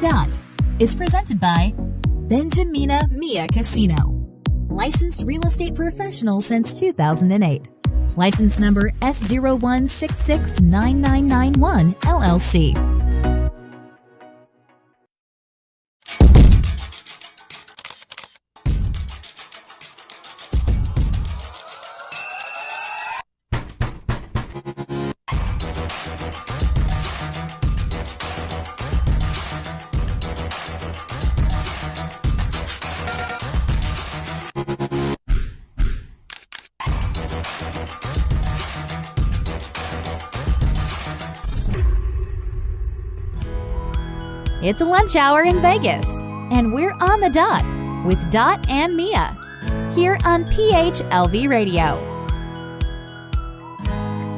Dot is presented by Benjamina Mia Casino. Licensed real estate professional since 2008. License number S01669991 LLC. It's a lunch hour in Vegas, and we're on the dot with Dot and Mia here on PHLV Radio.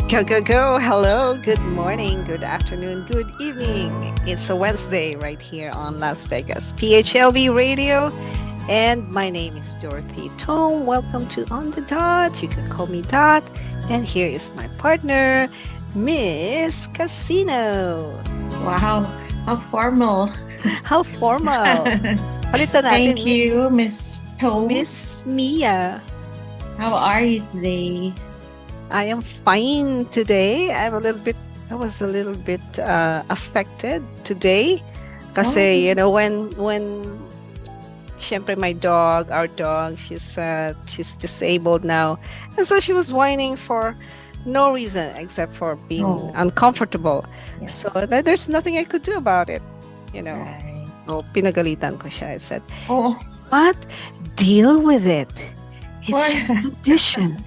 Go, go, go. Hello. Good morning, good afternoon, good evening. It's a Wednesday right here on Las Vegas, PHLV Radio. And my name is Dorothy Tong. Welcome to On the Dot. You can call me Dot. And here is my partner, Miss Casino. Wow. How formal. How formal. Palitan natin. Thank you, Miss Toe. Miss Mia. How are you today? I am fine today. I was a little bit affected today. Kasi, when syempre our dog, she's disabled now. And so she was whining for no reason except for being uncomfortable. Yeah. So there's nothing I could do about it, Right. Oh, pinagalitan ko siya. I said, "But deal with it. It's your condition.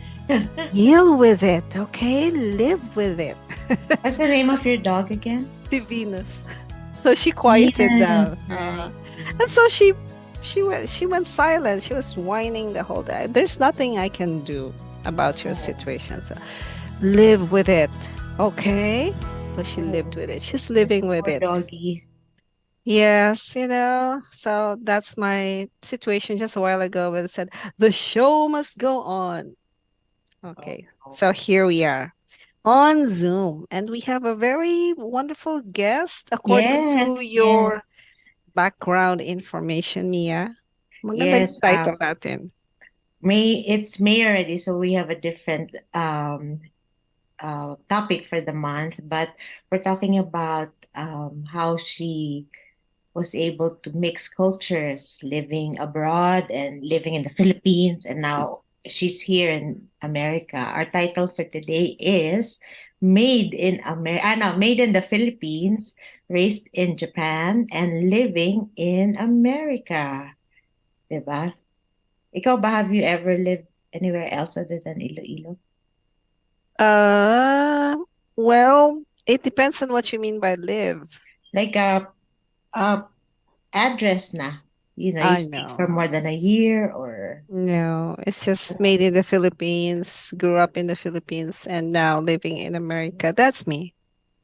Deal with it, okay? Live with it." What's the name of your dog again? The Venus. So she quieted down. Right. And so she went silent. She was whining the whole day. There's nothing I can do about your situation. So live with it, okay? So she lived with it. She's living with it. Doggy. Yes, so that's my situation just a while ago when it said, the show must go on. Okay, so here we are on Zoom, and we have a very wonderful guest according to your background information, Mia. Maganda yung title natin. It's May already, so we have a different topic for the month, but we're talking about how she was able to mix cultures, living abroad and living in the Philippines, and now she's here in America. Our title for today is Made in the Philippines, Raised in Japan, and Living in America. Diba? Ikaw ba, have you ever lived anywhere else other than Iloilo? Well, it depends on what you mean by live. Like a address na. You stay for more than a year or... No, it's just made in the Philippines, grew up in the Philippines, and now living in America. That's me.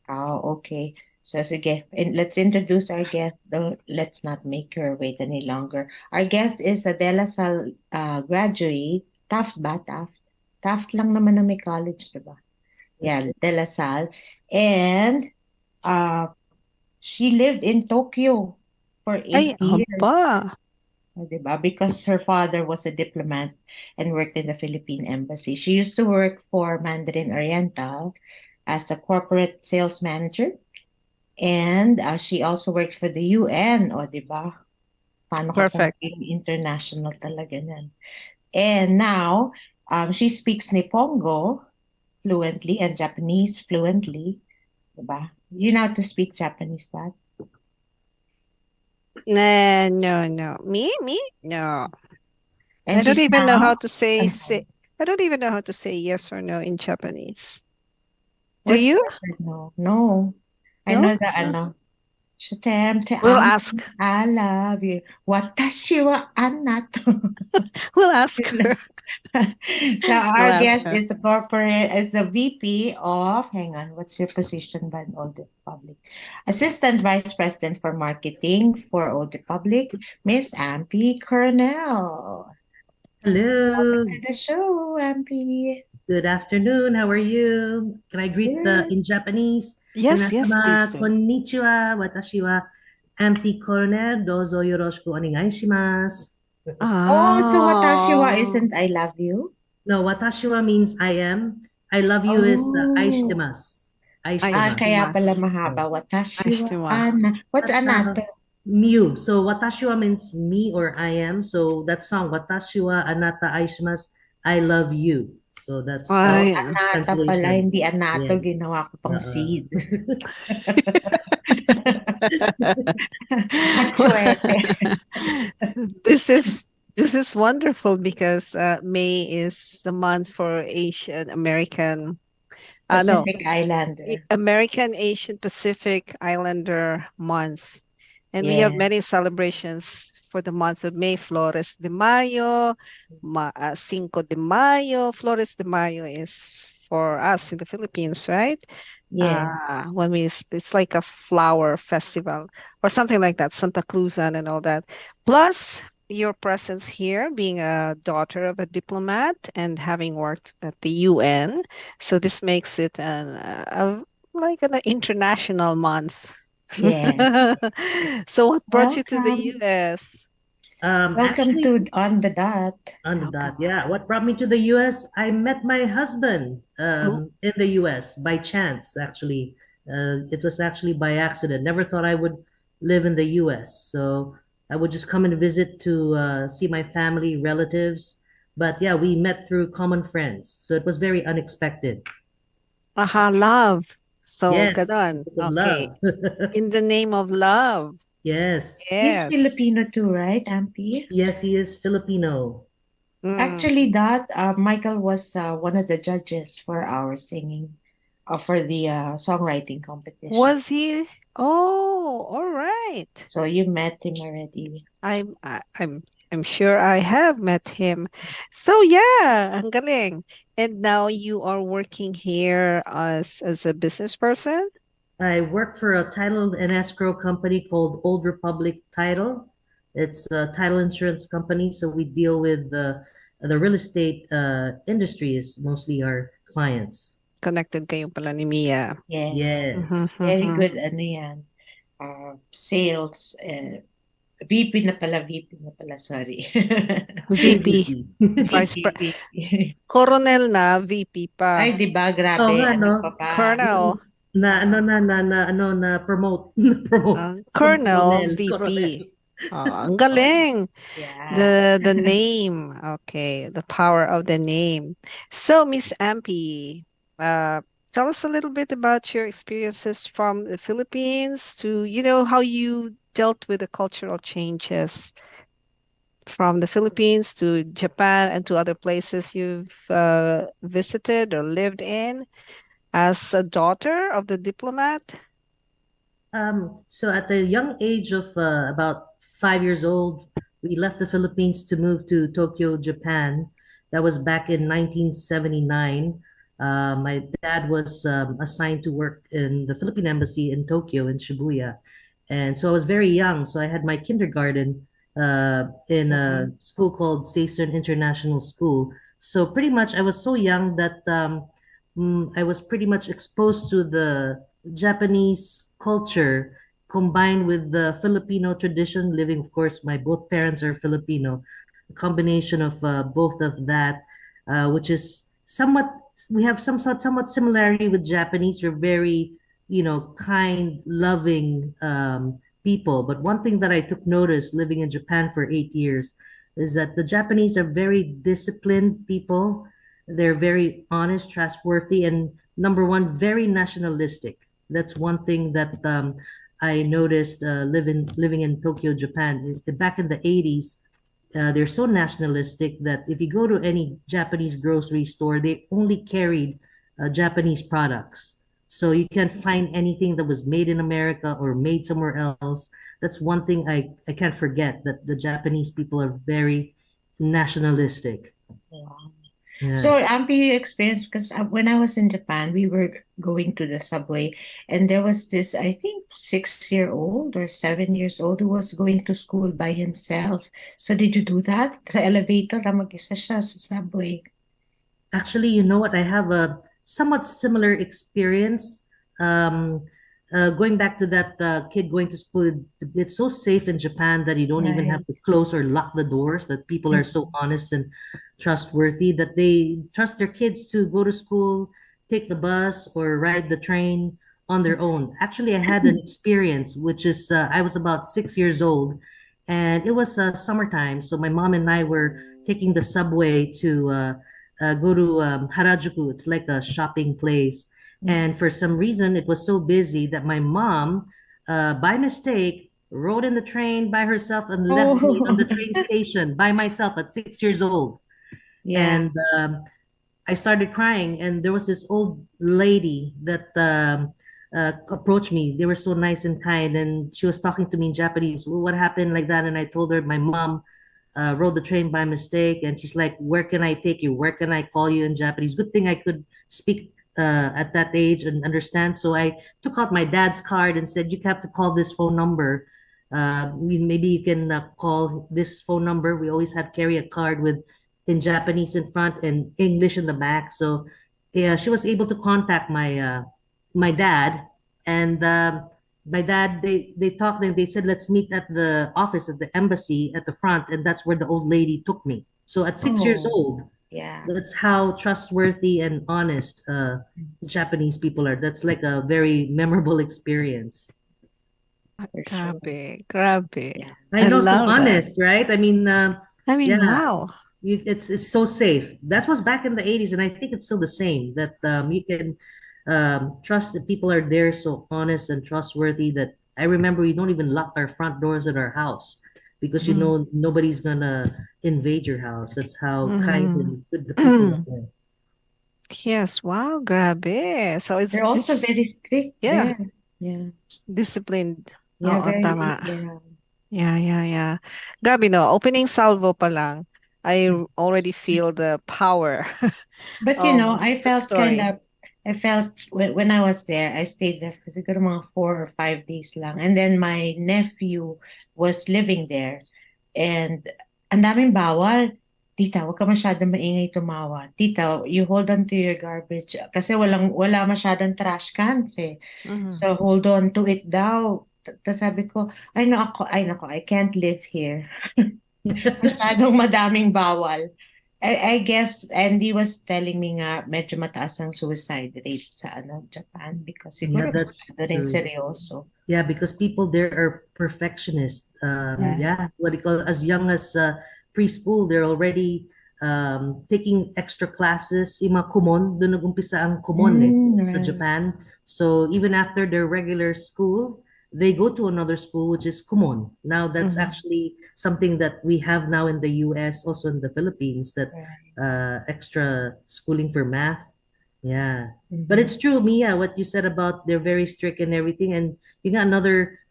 Oh, okay. So, sige. Let's introduce our guest. Let's not make her wait any longer. Our guest is a De La Salle graduate. Taft ba? Taft lang naman na may college, diba? Yeah, De La Salle. And she lived in Tokyo for 8 years. Diba? Because her father was a diplomat and worked in the Philippine Embassy. She used to work for Mandarin Oriental as a corporate sales manager. And she also worked for the UN. O, diba? Paano Perfect. International talaga yan. And now, she speaks Nihongo fluently and Japanese fluently. Diba? You know how to speak Japanese, Dad? No. Me? No. And I don't even know how to say I don't even know how to say yes or no in Japanese. Do you? No. I know the We'll ask. I love you. Watashi wa anato. We'll ask her. So our guest is a VP of, hang on, what's your position by Old Republic? Assistant Vice President for Marketing for Old Republic, Miss Amy Coronel. Hello. Welcome to the show, Amy. Good afternoon. How are you? Can I greet in Japanese? Yes, Minasama, please. konnichiwa, watashi wa Amy Coronel, dozo yoroshiku onegai shimasu. Oh, so watashiwa Oh, isn't I love you? No, watashi wa means I am. I love you is Oh, aishitemasu. Aishitemasu. kaya pala aishitemasu. mahaba. Yes. Watashiwa Aishitema. ana. What's But anato? Mew. So watashi wa means me or I am. So that song, watashi wa anata aishimasu, I love you. So that's Oh, Oh, yeah. anata pala, translation. hindi anato. Yes. Ginawa ko pang Uh-uh. seed. At swerte. This is this is wonderful because May is the month for Asian American no, Pacific Islander. American Asian Pacific Islander month. And we have Yeah. many celebrations for the month of May. Flores de Mayo, Cinco de Mayo. Flores de Mayo is for us in the Philippines, right? Yeah. When it's like a flower festival or something like that, Santa Cruzan and all that. Plus, your presence here, being a daughter of a diplomat and having worked at the UN, so this makes it like an international month. Yes. So what brought you to the Welcome. US? Welcome Actually, to On the Dot. on the Okay. dot, yeah. What brought me to the US? I met my husband Oh, in the US by chance, actually. It was actually by accident. Never thought I would live in the US. So I would just come and visit to see my family, relatives. But yeah, we met through common friends. So it was very unexpected. aha, love. So, Yes, ganon. because of Okay. love. In the name of love. Yes. He's Yes. Filipino too, right, Ampy? Yes, he is Filipino. Mm. Actually, Michael was one of the judges for our singing, for the songwriting competition. Was he? Oh, all right. So you met him already. I'm I, I'm sure I have met him. So yeah, ang galing. And now you are working here as a business person? I work for a title and escrow company called Old Republic Title. It's a title insurance company, so we deal with the real estate industry is mostly our clients. Connected kayo pala ni Mia. Yes. Mhm, Yes. Very mhm. good, ano yan, sales, VP na pala, sorry. VP, AVP. Vice VP, Pre VP. Coronel na, VP Ay, pa. di ba? Oo Grabe, nga, ano no? pa ba? Colonel. Na promote na promote from Colonel, Coronel, VP. Coronel. Ang Oh, galing. Yeah. The name. Okay, the power of the name. So, Miss Ampy, tell us a little bit about your experiences from the Philippines to, how you dealt with the cultural changes from the Philippines to Japan and to other places you've visited or lived in as a daughter of the diplomat. So at the young age of about 5 years old, we left the Philippines to move to Tokyo, Japan. That was back in 1979. My dad was assigned to work in the Philippine Embassy in Tokyo, in Shibuya. And so I was very young. So I had my kindergarten in a Mhm. school called Saesun International School. So pretty much I was so young that I was pretty much exposed to the Japanese culture combined with the Filipino tradition. Living, of course, my both parents are Filipino. A combination of both of that, which is somewhat, we have somewhat similarity with Japanese. We're very, kind, loving people. But one thing that I took notice living in Japan for 8 years is that the Japanese are very disciplined people. They're very honest, trustworthy, and number one, very nationalistic. That's one thing that I noticed living in Tokyo, Japan. Back in the 80s, they're so nationalistic that if you go to any Japanese grocery store, they only carried Japanese products. So you can't find anything that was made in America or made somewhere else. That's one thing I can't forget, that the Japanese people are very nationalistic. Wow. So, Yes. Ampy, you experienced, because when I was in Japan, we were going to the subway, and there was this, I think, 6-year-old or 7 years old who was going to school by himself. So, did you do that? Sa elevator, na mag-isa siya sa subway. Actually, you know what? I have a somewhat similar experience. Um, going back to that kid going to school, it's so safe in Japan that you don't even have Right. to close or lock the doors. But people are so honest and trustworthy that they trust their kids to go to school, take the bus, or ride the train on their own. Actually, I had an experience, which is I was about 6 years old, and it was summertime. So my mom and I were taking the subway to go to Harajuku. It's like a shopping place. And for some reason, it was so busy that my mom, by mistake, rode in the train by herself and left me on the Oh, train station by myself at 6 years old. yeah. And I started crying, and there was this old lady that approached me. They were so nice and kind, and she was talking to me in Japanese. Well, what happened like that? And I told her my mom rode the train by mistake, and she's like, "Where can I take you? Where can I call you in Japanese?" Good thing I could speak at that age and understand. So I took out my dad's card and said, "You have to call this phone number. Maybe you can call this phone number." We always had carry a card with in Japanese in front and English in the back. So yeah, she was able to contact my dad, and my dad they talked and they said, let's meet at the office at the embassy at the front, and that's where the old lady took me. So at 6 years Oh, old, yeah. that's how trustworthy and honest Japanese people are. That's like a very memorable experience. For sure. Grabe, grabe. Yeah. I I know, so love that. honest, right? I mean, I mean, yeah, wow. it's so safe. That was back in the 80s, and I think it's still the same. That you can trust that people are there, so honest and trustworthy. That I remember we don't even lock our front doors at our house because you Mm. know nobody's gonna invade your house. That's how kind and good the people Mhm. are. Yes, wow, grabe. So it's They're also this, very strict yeah, there. Yeah. disciplined. Yeah, Oo, very, tama. yeah. Yeah, yeah, yeah. Grabe, no, opening salvo pa lang, I already feel the power But you of know, I the felt kind story. of, I felt when I was there, I stayed there for siguro mga 4 or 5 days lang. And then my nephew was living there. And ang daming bawal. Tita, huwag ka masyadong maingay tumawa. Tita, you hold on to your garbage. Kasi wala masyadong trash cans eh. Mhm. So hold on to it daw. Tapos sabi ko, ay nako, I can't live here. Masyadong madaming bawal. I guess Andy was telling me nga medyo mataas ang suicide rate sa Japan because Yeah, siguro that's masyado rin true. seryoso. Yeah, because people there are perfectionists. Right. Yeah, what do you call it? As young as preschool, they're already taking extra classes. Yung mga kumon, doon nag-umpisa ang kumon sa Right. Japan. So even after their regular school, they go to another school, which is kumon. Now that's Mhm. actually something that we have now in the US, also in the Philippines, that Right. extra schooling for math. Yeah. But Mhm. it's true, Mia, what you said about they're very strict and everything. And you got another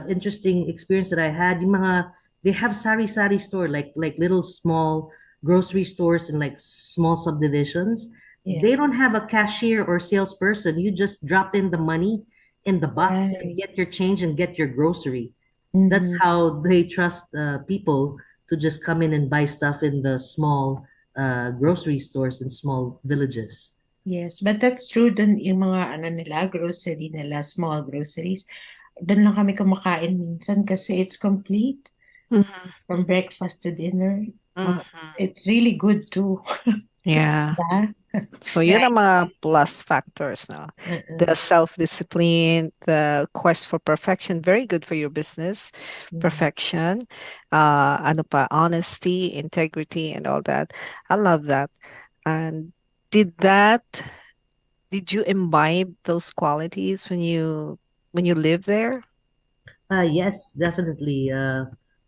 interesting experience that I had. Yung mga, they have sari-sari store, like little small grocery stores and like small subdivisions. Yeah. They don't have a cashier or salesperson. You just drop in the money in the box and Right. get your change and get your grocery. That's Mhm. how they trust people to just come in and buy stuff in the small grocery stores in small villages. Yes, but that's true dun yung mga ano nila, grocery nila, small groceries. Doon lang kami kumakain minsan kasi it's complete Mhm. from breakfast to dinner. Mhm. It's really good too. Yeah. Diba? So yun ang Right. mga plus factors, no? The Uh-uh. self-discipline, the quest for perfection, very good for your business. Mhm. Perfection, ano pa, honesty, integrity, and all that. I love that. And did that, did you imbibe those qualities when you live there? Yes, definitely.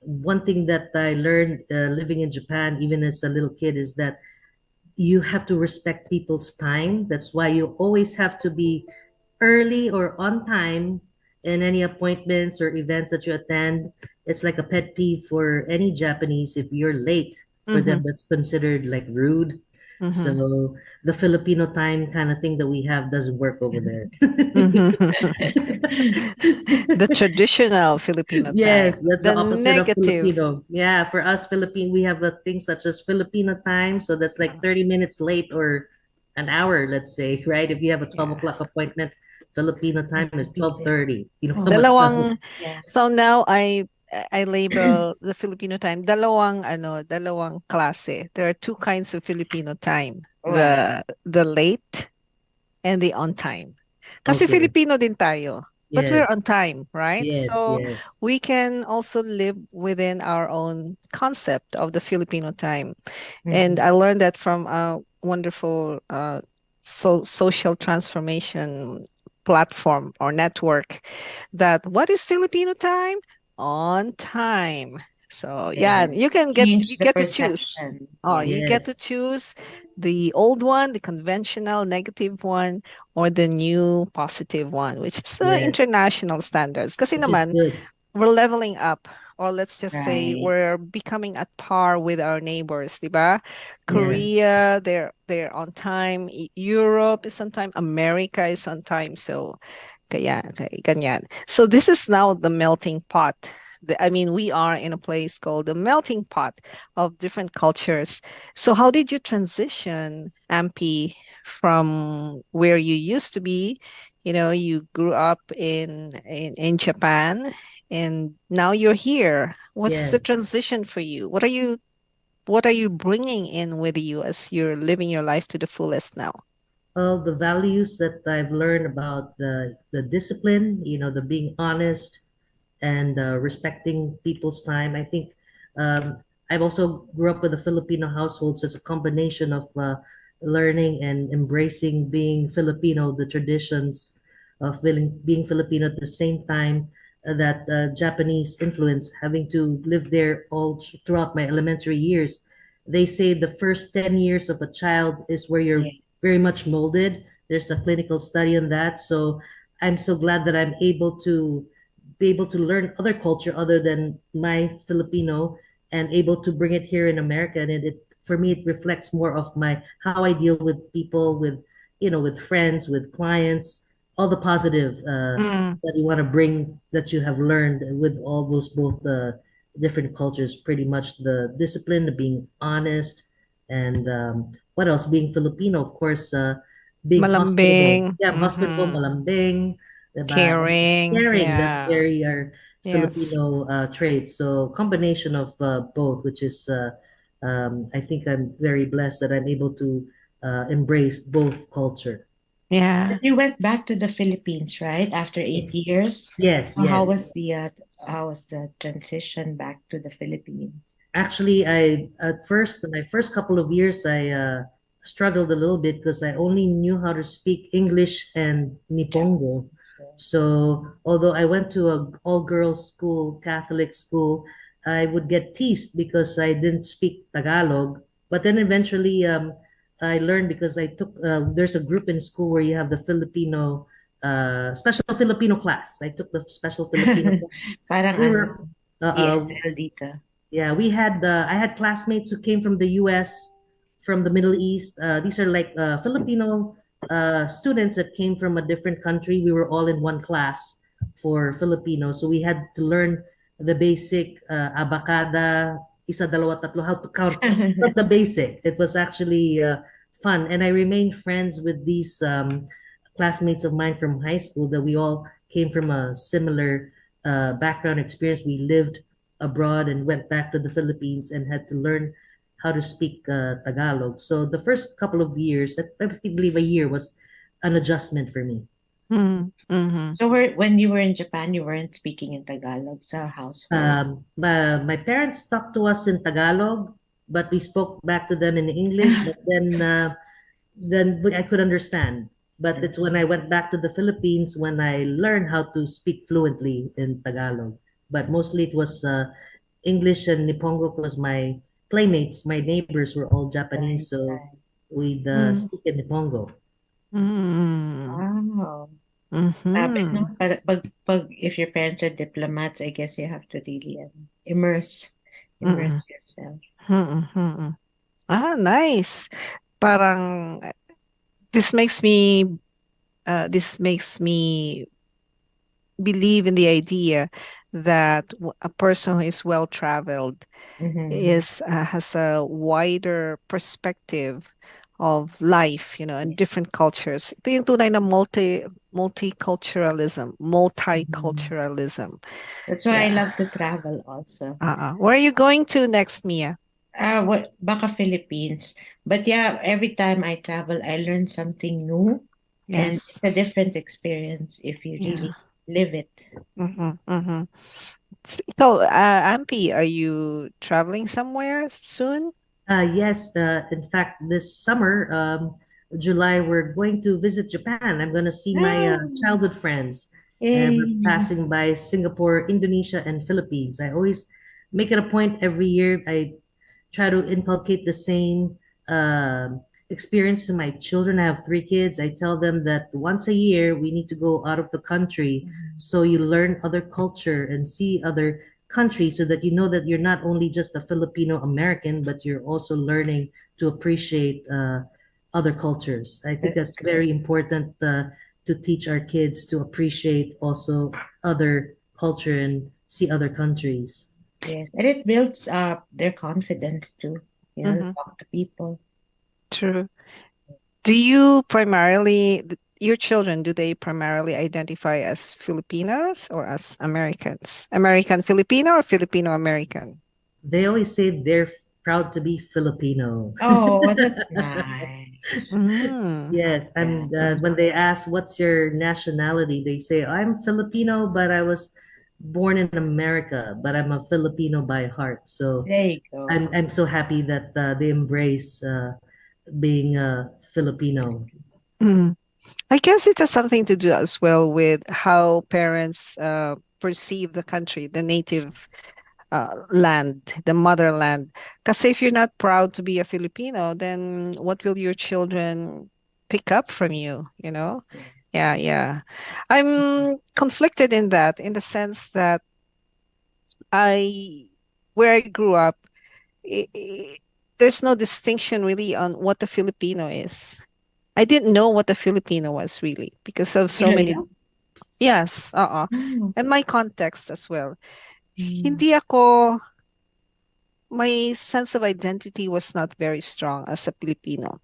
One thing that I learned living in Japan, even as a little kid, is that you have to respect people's time. That's why you always have to be early or on time in any appointments or events that you attend. It's like a pet peeve for any Japanese. If you're late, for Mm-hmm. them, that's considered like rude. Mm-hmm. So the Filipino time kind of thing that we have doesn't work over there. Mm-hmm. The traditional Filipino Yes, time, that's the the opposite of negative. Filipino. Yeah, for us Philippine, we have a thing such as Filipino time, so that's like 30 minutes late or an hour, let's say, right? If you have a 12 Yeah. o'clock appointment, Filipino time is Be there. 12:30. You know how much time? Dalawang Yeah. so now I label the Filipino time dalawang klase. There are two kinds of Filipino time. Right. The late and the on time. Kasi Okay. Filipino din tayo, but we're Yes. on time, right? Yes. So Yes. we can also live within our own concept of the Filipino time. And Mhm. I learned that from a wonderful social transformation platform or network that what is Filipino time? On time. So yeah, There. you Change the get to choose. perception. Oh, Yeah. you get to Yes. choose the old one, the conventional negative one, or the new positive one, which is Yes. international standards. Kasi Which is naman, good. we're leveling up, or let's just say Right. we're becoming at par with our neighbors, diba? Yes. Mhm. Korea, they're on time. Europe is on time. America is on time. So ganyan. So this is now the melting pot. I mean, we are in a place called the melting pot of different cultures. So how did you transition, Ampi, from where you used to be? You know, you grew up in Japan and now you're here. What's the Yes. transition for you? What are you bringing in with you as you're living your life to the fullest now? Well, the values that I've learned about the discipline, the being honest and respecting people's time. I think I've also grew up with a Filipino household, so it's a combination of learning and embracing being Filipino, the traditions of being Filipino at the same time that Japanese influence, having to live there all throughout my elementary years. They say the first 10 years of a child is where you're Yes. very much molded. There's a clinical study on that. So I'm so glad that I'm able to be able to learn other culture other than my Filipino and able to bring it here in America. And it for me it reflects more of my how I deal with people, with with friends, with clients, all the positive Mm. that you want to bring that you have learned with all those both the different cultures. Pretty much the discipline, the being honest, and what else? Being Filipino, of course. Being hospitable. Malambing. Yeah, hospitable, Mm-hmm. malambing, diba? Caring. Caring, that's Yeah. very our Yes. Filipino traits. So combination of both, which is I think I'm very blessed that I'm able to embrace both culture. Yeah. But you went back to the Philippines, right? After 8 years. Yes, How yes. was the transition back to the Philippines? Actually, I at first my first couple of years I struggled a little bit because I only knew how to speak English and Nipongo. Japanese. So although I went to a all girls school, Catholic school, I would get teased because I didn't speak Tagalog. But then eventually I learned because I took there's a group in school where you have the Filipino special Filipino class. I took the special Filipino class. Parang We ano, were ESL dito. yeah, I had classmates who came from the US, from the Middle East. These are like Filipino students that came from a different country. We were all in one class for Filipino, so we had to learn the basic abacada, isa dalawa tatlo, how to count, not the basic. It was actually fun, and I remained friends with these classmates of mine from high school that we all came from a similar background experience. We lived abroad and went back to the Philippines and had to learn how to speak Tagalog. So the first couple of years, I believe a year, was an adjustment for me. Mm-hmm. So when you were in Japan, you weren't speaking in Tagalog sa household. My parents talked to us in Tagalog, but we spoke back to them in English. But then I could understand. But it's when I went back to the Philippines when I learned how to speak fluently in Tagalog. But mostly it was English and Nipongo because my playmates, my neighbors were all Japanese, Right, so right. we'd Mm-hmm. speak in Nipongo. Wow. Sabi, Mm-hmm. no? Pag if your parents are diplomats, I guess you have to really immerse yourself. Mm-hmm. Ah, nice. Parang this makes me believe in the idea that a person who is well traveled Mm-hmm. is has a wider perspective of life, and different cultures. Ito yung tunay na multiculturalism, Mhm. multiculturalism. That's why I Yeah. love to travel also. Where are you going to next, Mia? What baka Philippines. But yeah, every time I travel, I learn something new, and Yes. it's a different experience if you Yeah. really live it. Mm-hmm, mm-hmm. So, Ampi, are you traveling somewhere soon? Yes, in fact, this summer, July, we're going to visit Japan. I'm going to see my Ah, childhood friends, and we're yay. passing by Singapore, Indonesia, and Philippines. I always make it a point every year. I try to inculcate the same experience to my children. I have three kids. I tell them that once a year we need to go out of the country so you learn other culture and see other countries so that you know that you're not only just a Filipino American, but you're also learning to appreciate other cultures. I think That's that's good. very important to teach our kids to appreciate also other culture and see other countries. Yes, and it builds up their confidence too. To Mm-hmm. talk to people. True. Do you your children, do they primarily identify as Filipinos or as Americans? American Filipino or Filipino American? They always say they're proud to be Filipino. Oh, that's nice. Mm. Yes, Yeah, and when they ask what's your nationality, they say I'm Filipino, but I was born in America, but I'm a Filipino by heart. So there you go. I'm so happy that they embrace being Filipino. Philippines. Mm. I guess it has something to do as well with how parents perceive the country, the native land, the motherland. Because if you're not proud to be a Filipino, then what will your children pick up from you? Yeah, Yes. yeah. I'm conflicted in that, in the sense that I, where I grew up, i i there's no distinction really on what a Filipino is. I didn't know what a Filipino was really because of You so don't many, know? yes, Oh. and my context as well. Mm. Hindi ako, my sense of identity was not very strong as a Filipino.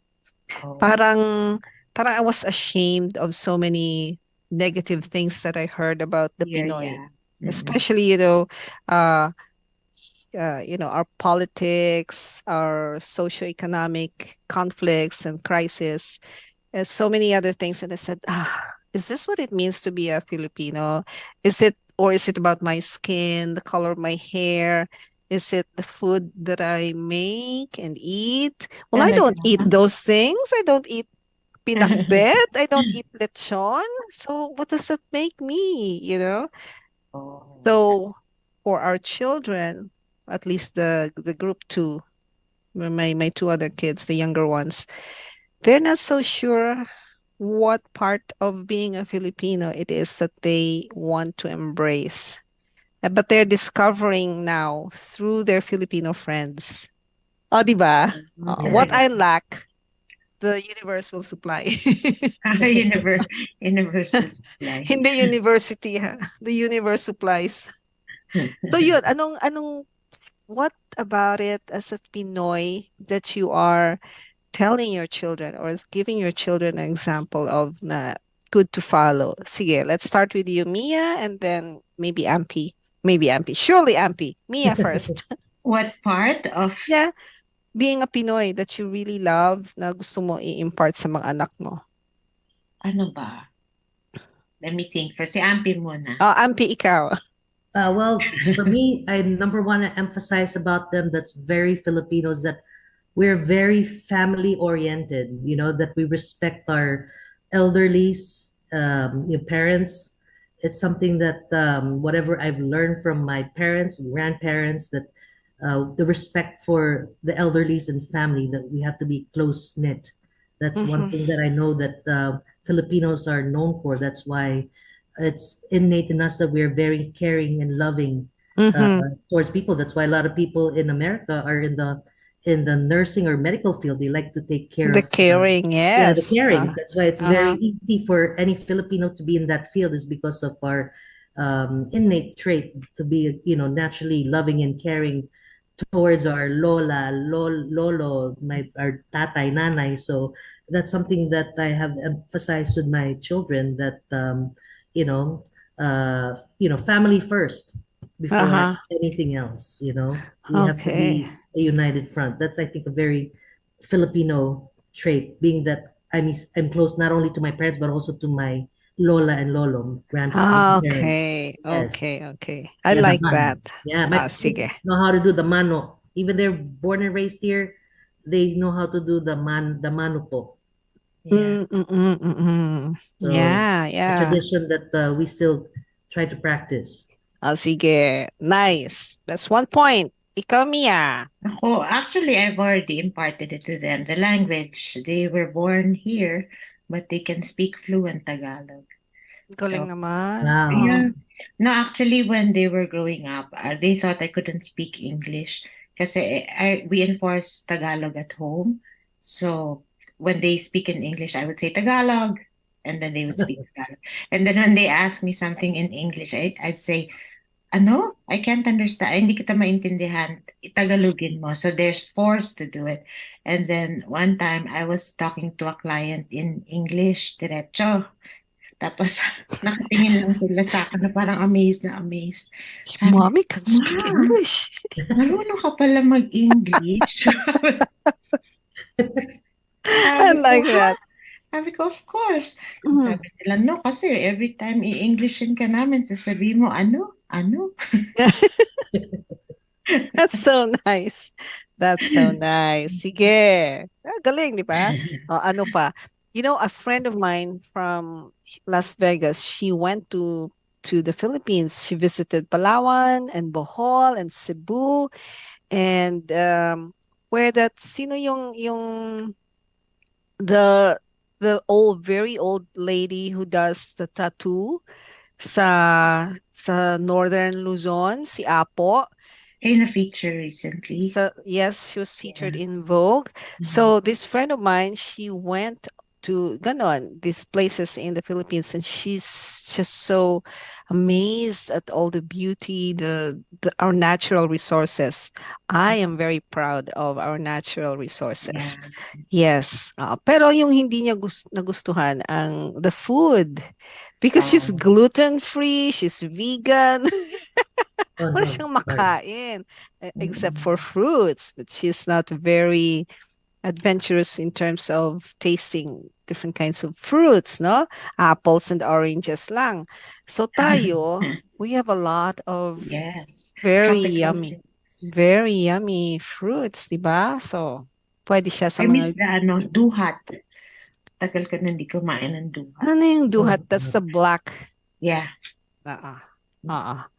Oh. Parang, parang I was ashamed of so many negative things that I heard about the Yeah, Pinoy, yeah. Mm-mm. especially, uh, our politics, our socioeconomic conflicts and crisis, and so many other things. And I said, is this what it means to be a Filipino? Or is it about my skin, the color of my hair? Is it the food that I make and eat? Well, I Talaga. don't eat those things. I don't eat pinakbet. I don't eat lechon. So what does that make me, Oh. So for our children, at least the group two, my two other kids, the younger ones, they're not so sure what part of being a Filipino it is that they want to embrace. But they're discovering now through their Filipino friends. Oh, di ba? What Yes. I Correct. lack, the universe will supply. Universe, universal supply. Hindi university, ha? The universe supplies. So yun, what about it as a Pinoy that you are telling your children or is giving your children an example of na good to follow? Sige, let's start with you, Mia, and then maybe Ampi. Maybe Ampi. Surely Ampi. Mia first. What part of Yeah, being a Pinoy that you really love na gusto mo i-impart sa mga anak mo. ano ba? Let me think. For si Ampi muna. Oh, Ampi, ikaw. Well, for me, I number one I emphasize about them that's very Filipinos that we're very family oriented. You know that we respect our elderlies, your parents. It's something that whatever I've learned from my parents, grandparents, that the respect for the elderlies and family that we have to be close knit. That's one Mm-hmm. thing that I know that Filipinos are known for. That's why it's innate in us that we're very caring and loving uh, Mm-hmm. towards people. That's why a lot of people in America are in the nursing or medical field. They like to take care The of caring, yeah, the yes. caring. That's why it's very Uh-huh. easy for any Filipino to be in that field is because of our innate trait to be naturally loving and caring towards our lolo, our tatay, nanay. So that's something that I have emphasized with my children that you know, family first before Uh-huh. anything else. We have to Okay. be a united front. That's, I think, a very Filipino trait, being that I'm close not only to my parents but also to my lola and lolo, grandparents. Okay. Yes. Okay. Okay. I Yeah, the like mano. that. Yeah, my Sige. kids know how to do the mano. Even they're born and raised here, they know how to do the mano po. Yeah. So Yeah, a yeah. tradition that we still try to practice. Sige. Nice. That's 1 point. Ikaw, Mia. Ako, actually, I've already imparted it to them. The language, they were born here, but they can speak fluent Tagalog. Galing So, naman. Wow. yeah. No, actually, when they were growing up, they thought I couldn't speak English because we enforce Tagalog at home. So, when they speak in English, I would say Tagalog, and then they would speak Tagalog. And then when they ask me something in English, I'd say, ano? I can't understand. Hindi kita maintindihan. Tagalogin mo. So they're forced to do it. And then one time I was talking to a client in English, diretso. Tapos nakatingin lang sila sa akin na parang amazed na amazed. Sabi, Mommy can speak Ma, English. marunong ka pala mag-English. I Sabi ko, like ha? that. Sabi ko, of course. Mhm. Sabi nila, no, kasi every time i-Englishin ka namin, sasabihin mo, ano? Ano? That's so nice. That's so nice. Sige. Galing, di ba? Ano pa? A friend of mine from Las Vegas, she went to the Philippines. She visited Palawan and Bohol and Cebu and where that sino yung the very old lady who does the tattoo sa Northern Luzon, si Apo. In a feature recently. So yes, she was featured Yeah. in Vogue. Mhm. So this friend of mine, she went to ganon these places in the Philippines, and she's just so amazed at all the beauty, our natural resources. I am very proud of our natural resources. Yeah. Yes. Pero yung hindi niya nagustuhan the food, because she's Um, gluten-free, she's vegan. Oh Wala no, siyang sorry. makain except mm-mm. for fruits, but she's not very adventurous in terms of tasting different kinds of fruits, no? Apples and oranges lang. So tayo, we have a lot of Yes. Tropical very fruits. yummy fruits, di ba? So, pwede siya sa I miss mga, the duhat. Tagal ka na hindi kumain ng duhat. ano yung duhat? Oh, That's the black. Yeah. Ah,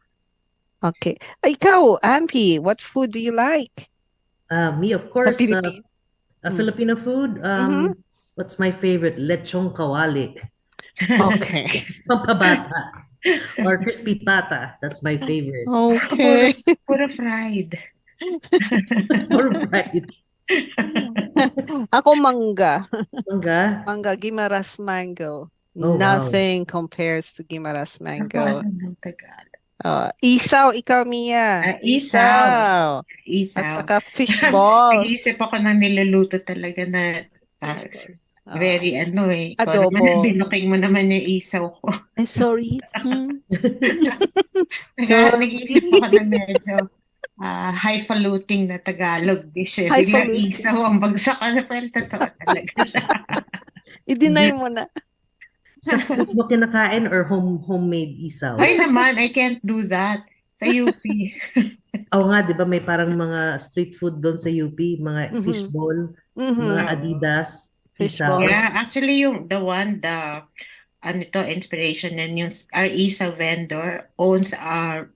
Okay. Ikaw, Ampi, what food do you like? me, of Sa course, Philippines? a Mm. Filipino food. Mhm. What's my favorite? Lechong kawali. Okay. Pampabata. Or crispy pata. That's my favorite. Puro, Okay. puro fried. Or fried. Ako mangga. Mangga. Mangga, Gimaras mango. Oh, wow. Nothing compares to Gimaras Ano mango. ng Tagalog? Isaw, ikaw, Mia. Isaw. Isaw. At Isaw. saka fish balls. Nag-iisip ako ng niluluto talaga na Fish balls. very Ikaw naman, Adobo. binuking mo naman yung isaw ko. Ay, sorry. Nag-iisip ako na medyo highfalutin na Tagalog dish. Biglang Highfalutin. isaw ang bagsak. Pero totoo talaga siya. I-deny mo na. Sa street mo kinakain or homemade isaw? Ay naman, I can't do that. Sa UP. Oo nga, di ba may parang mga street food doon sa UP, mga Mhm. fishball, Mhm. mga Adidas, Fishball. isaw. Yeah, actually inspiration and yung our isaw vendor owns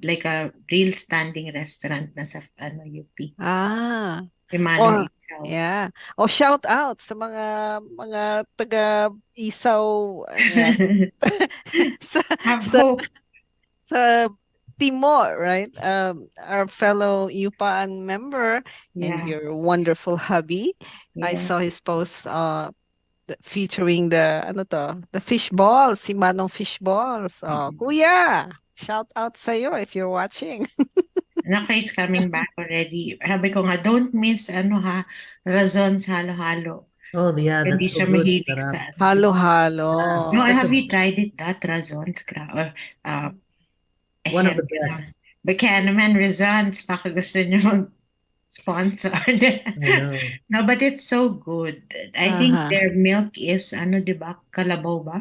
like a real standing restaurant na sa UP. Ah. Manong Isaw. Yeah. Shout out sa mga taga Isaw ayan. sa Have sa hope. sa Timor, right? Our fellow Yupaan member and Yeah. your wonderful hubby. I Yeah. saw his post featuring the fish balls, si Manong fish balls. Kuya, shout out sa iyo if you're watching. Naka is coming back already. Sabi ko nga, don't miss razon sa halo-halo. Oh, yeah, Kasi hindi that's so siya good. mahilig Sarap. sa Halo-halo. No, That's have you tried it, that razons? Uh, one of ahead the ka best. naman. But kaya naman, razons, baka gusto niyo mag-sponsor. I know. No, but it's so good. I think Uh-huh. their milk is, di ba, kalabaw ba?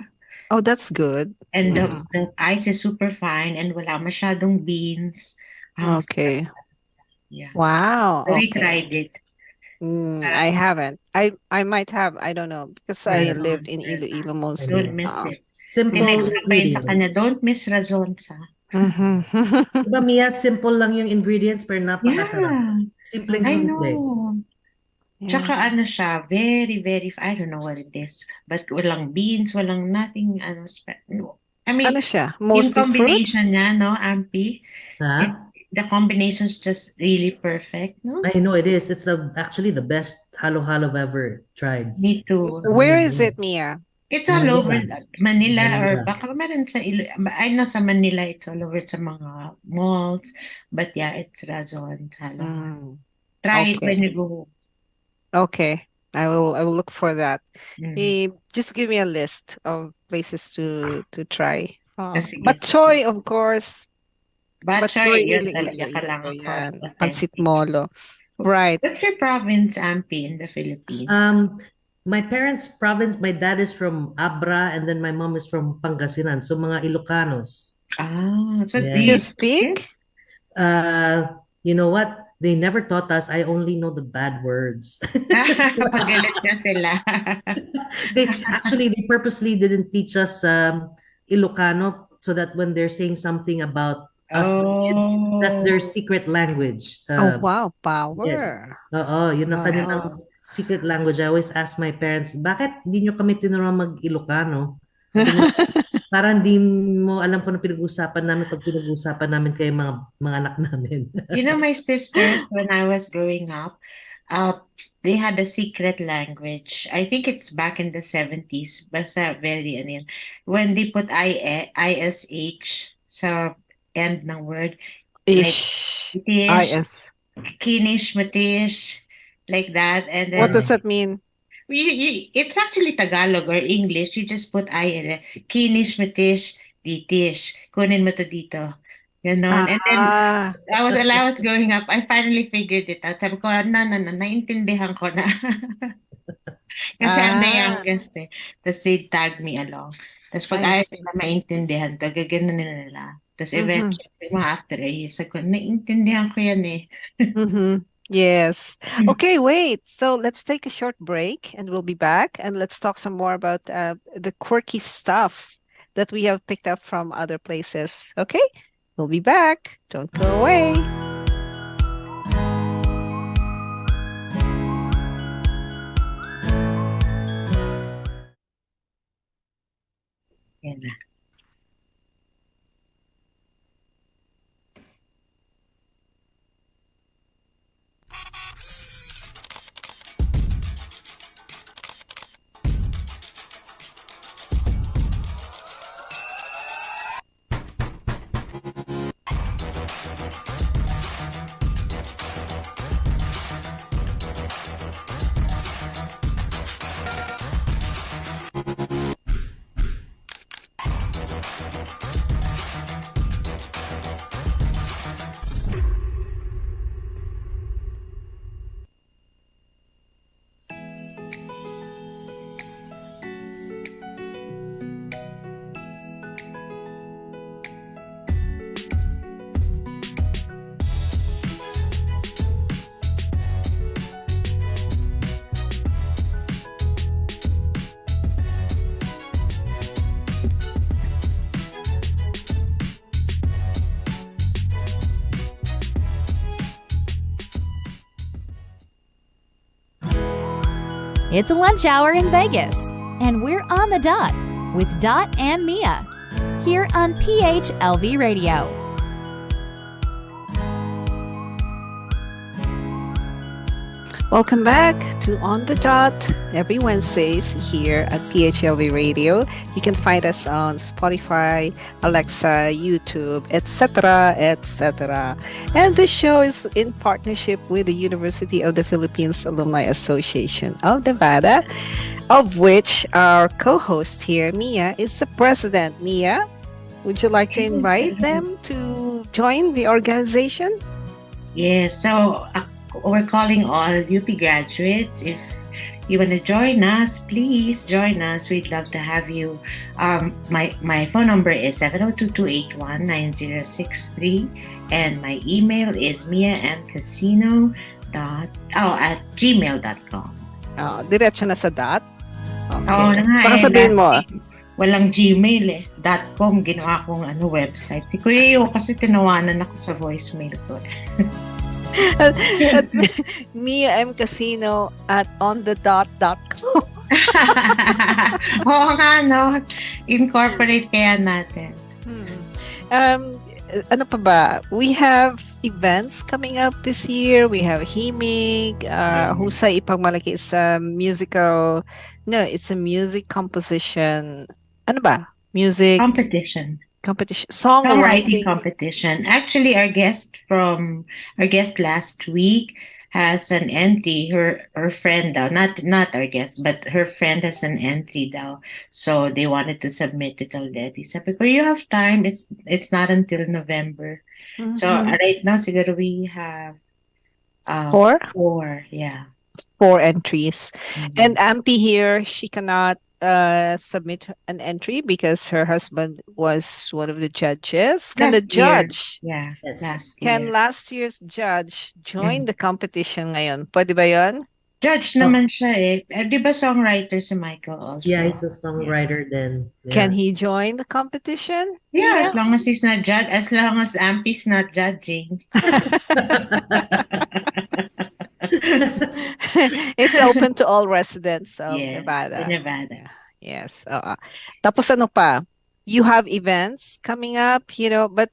Oh, that's good. And Mhm. the ice is super fine and wala masyadong beans. Sarap. Okay. Yeah. Wow. So we Okay. tried it. I haven't. I might have. I don't know because I Razons, lived in Iloilo razons. I mostly. Don't know. miss it. May Simple next pa yun sa kanya, ingredients. don't miss razons, ha? Mhm. Diba, Mia, simple lang yung ingredients pero napakasarap. Yeah, I Mhm. Simpleng-simple. know. Yeah. Tsaka siya, very, very, I don't know what it is, but walang beans, walang nothing, no. I Ano mean, siya? yung Mostly combination fruits? niya, no, Ampi, it, Huh? the combination is just really perfect, no? I know it is. It's actually the best halo-halo I've ever tried. Me It's too. Where is amazing. it, Mia? It's In all over Manila. In Manila or Manila. baka meron sa I know sa Manila it's all over sa mga malls, but yeah, it's Razon, Halo. Mm. Try it Okay. when you go home. Okay. I will look for that. Mm. Just give me a list of places to try. Sige, But sige. choy, of course. But Batchoy, choy, yun Iloilo, talaga kailangan ko yan. Pansit authentic. molo. Right. What's your province, Ampi, in the Philippines? My parents' province, my dad is from Abra and then my mom is from Pangasinan. So mga Ilocanos. So do Yeah. You you speak it? speak? You know what? They never taught us. I only know the bad words. Pagalit na sila. They purposely didn't teach us Ilocano so that when they're saying something about us, the kids, that's their Oh. secret language. Oh, wow. Yes. Power. Oo, yun ang Uh-huh. kanilang secret language. I always ask my parents, bakit hindi nyo kami tinuruan mag-Ilocano? Sabi nila, parang hindi mo alam kung ano pinag-uusapan namin pag pinag-uusapan namin kayo mga anak namin. You know, my sisters, when I was growing up, uh, they had a secret language. I think it's back in the 70s. Basta very, ano yun. When they put ISH sa end ng word, like, Ish. matish, I-S. kinish, matish, like that. And What then, does that mean? it's actually Tagalog or English. You just put I in it. Kinish, matish, ditish. Kunin mo to dito. Ganon. And then, Ah. while I was growing up, I finally figured it out. Sabi ko, naintindihan ko na. Kasi I'm the Ah. youngest eh. Tapos they tag me along. Tapos pag I ayaw see. nila maintindihan to, gaganon nila. Tapos Mhm. eventually, mga after a year, sabi ko, naintindihan ko yan eh. Mm-hmm. Yes. Okay, wait. So let's take a short break and we'll be back and let's talk some more about the quirky stuff that we have picked up from other places. Okay? We'll be back. Don't go away. Yan na. It's a lunch hour in Vegas, and we're on the dot with Dot and Mia here on PHLV Radio. Welcome back to On the Dot every Wednesdays here at PHLV Radio. You can find us on Spotify, Alexa, YouTube, etc., etc. And this show is in partnership with the University of the Philippines Alumni Association of Nevada, of which our co-host here, Mia, is the president. Mia, would you like to invite them to join the organization? Yes, so we're calling all UP graduates. If you want to join us, please join us. We'd love to have you. My phone number is 702-281-9063, and my email is at gmail.com. Diretso na sa dot. Oo na nga Baka eh, sabihin mo. walang Gmail eh. .com, ginawa kong website. Si Kuya Yo, kasi tinawanan ako sa voicemail ko. At Mia M. Casino at onthedot.com. Oo nga, no? Incorporate kaya natin. Ano pa ba? We have events coming up this year. We have Himig, Husay Ipagmalaki is a musical. No, it's a music composition. Ano ba? Music Competition. songwriting Competition. Actually, our guest last week has an entry. Her friend daw, not our guest, but her friend has an entry daw. So they wanted to submit it already. Sabi ko, you have time. It's not until November. So right now, siguro we have Four? Yeah. 4 entries. Mhm. And Ampy here, she cannot submit an entry because her husband was one of the judges. Can the Last year. judge, Yeah, Yes. last can year. last year's judge join the competition ngayon? Pwede ba yun? Judge naman siya eh. Di ba songwriter si Michael also? Yeah, he's a songwriter then. Can Yeah. he join the competition? Yeah, as long as he's not as long as Ampy's not judging. It's open to all residents of Yes, Nevada. in Nevada. Yes. Tapos ano pa? You have events coming up, but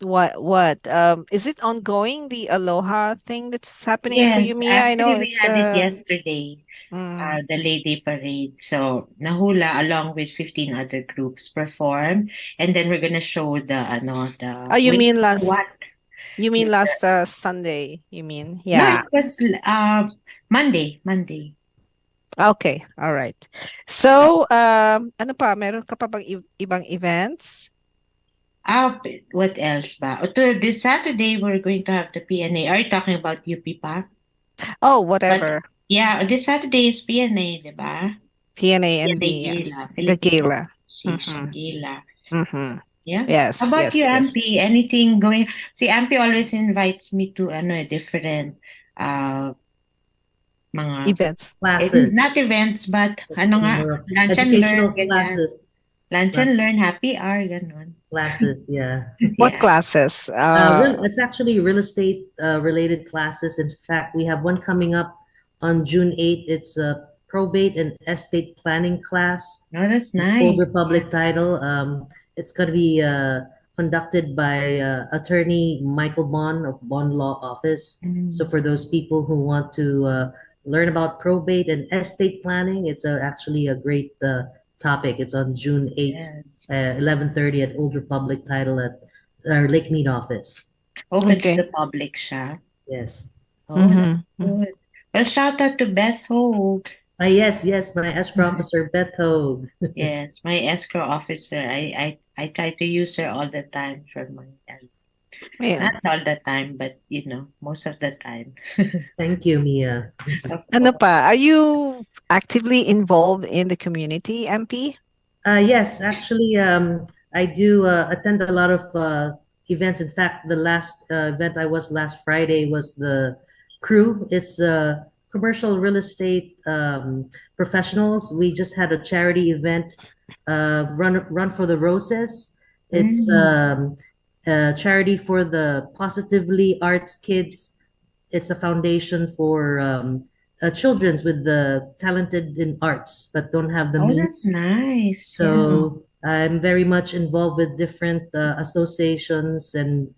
what is it ongoing, the Aloha thing that's happening for you, Yes, Mia? I know actually we it's had it yesterday, mm, the Lady Parade. So Nahula along with 15 other groups perform, and then we're gonna show the Oh, you wait, mean last what? last Sunday, you mean? No, Yeah. it was Monday. Okay. All right. So, ano pa? Meron ka pa bang ibang events? What else ba? This Saturday we're going to have the PNA. Are you talking about UP pa? Oh, whatever. Yeah, this Saturday is PNA, di ba? PNA and PNA the Gala, the Philippine gala. Association Gala. Mm-hmm. Yeah. Yes. How about yes, you, yes. Ampy? Anything going? See, Ampy always invites me to different mga Events. Classes. not events but lunch and Educational learn, ganyan. classes. Lunch and learn, happy hour, ganon. Classes, yeah. What Yeah. classes? It's actually real estate related classes. In fact, we have one coming up on June 8th. It's a probate and estate planning class. Oh, that's Old nice. Republic title. It's going to be conducted by attorney Michael Bond of Bond Law Office. So for those people who want to learn about probate and estate planning, it's actually a great topic. It's on June 8th, Yes. 11:30 at Old Republic title at our Lake Mead office. Open Okay. to the public siya. Yes. Oh, Mhm. that's good. Well, shout out to Beth Hogue. Yes, my escrow officer, Beth Hogue. Yes, my escrow officer. I try to use her all the time for my Yeah. not all the time, but most of the time. Thank you, Mia. Of Ano course. pa? Are you actively involved in the community, MP? Yes, actually, I do attend a lot of events. In fact, the last event I was last Friday was the crew. It's commercial real estate professionals. We just had a charity event, Run for the Roses. It's a charity for the Positively Arts Kids. It's a foundation for children with the talented in arts but don't have the Oh, means. that's nice. So I'm very much involved with different associations and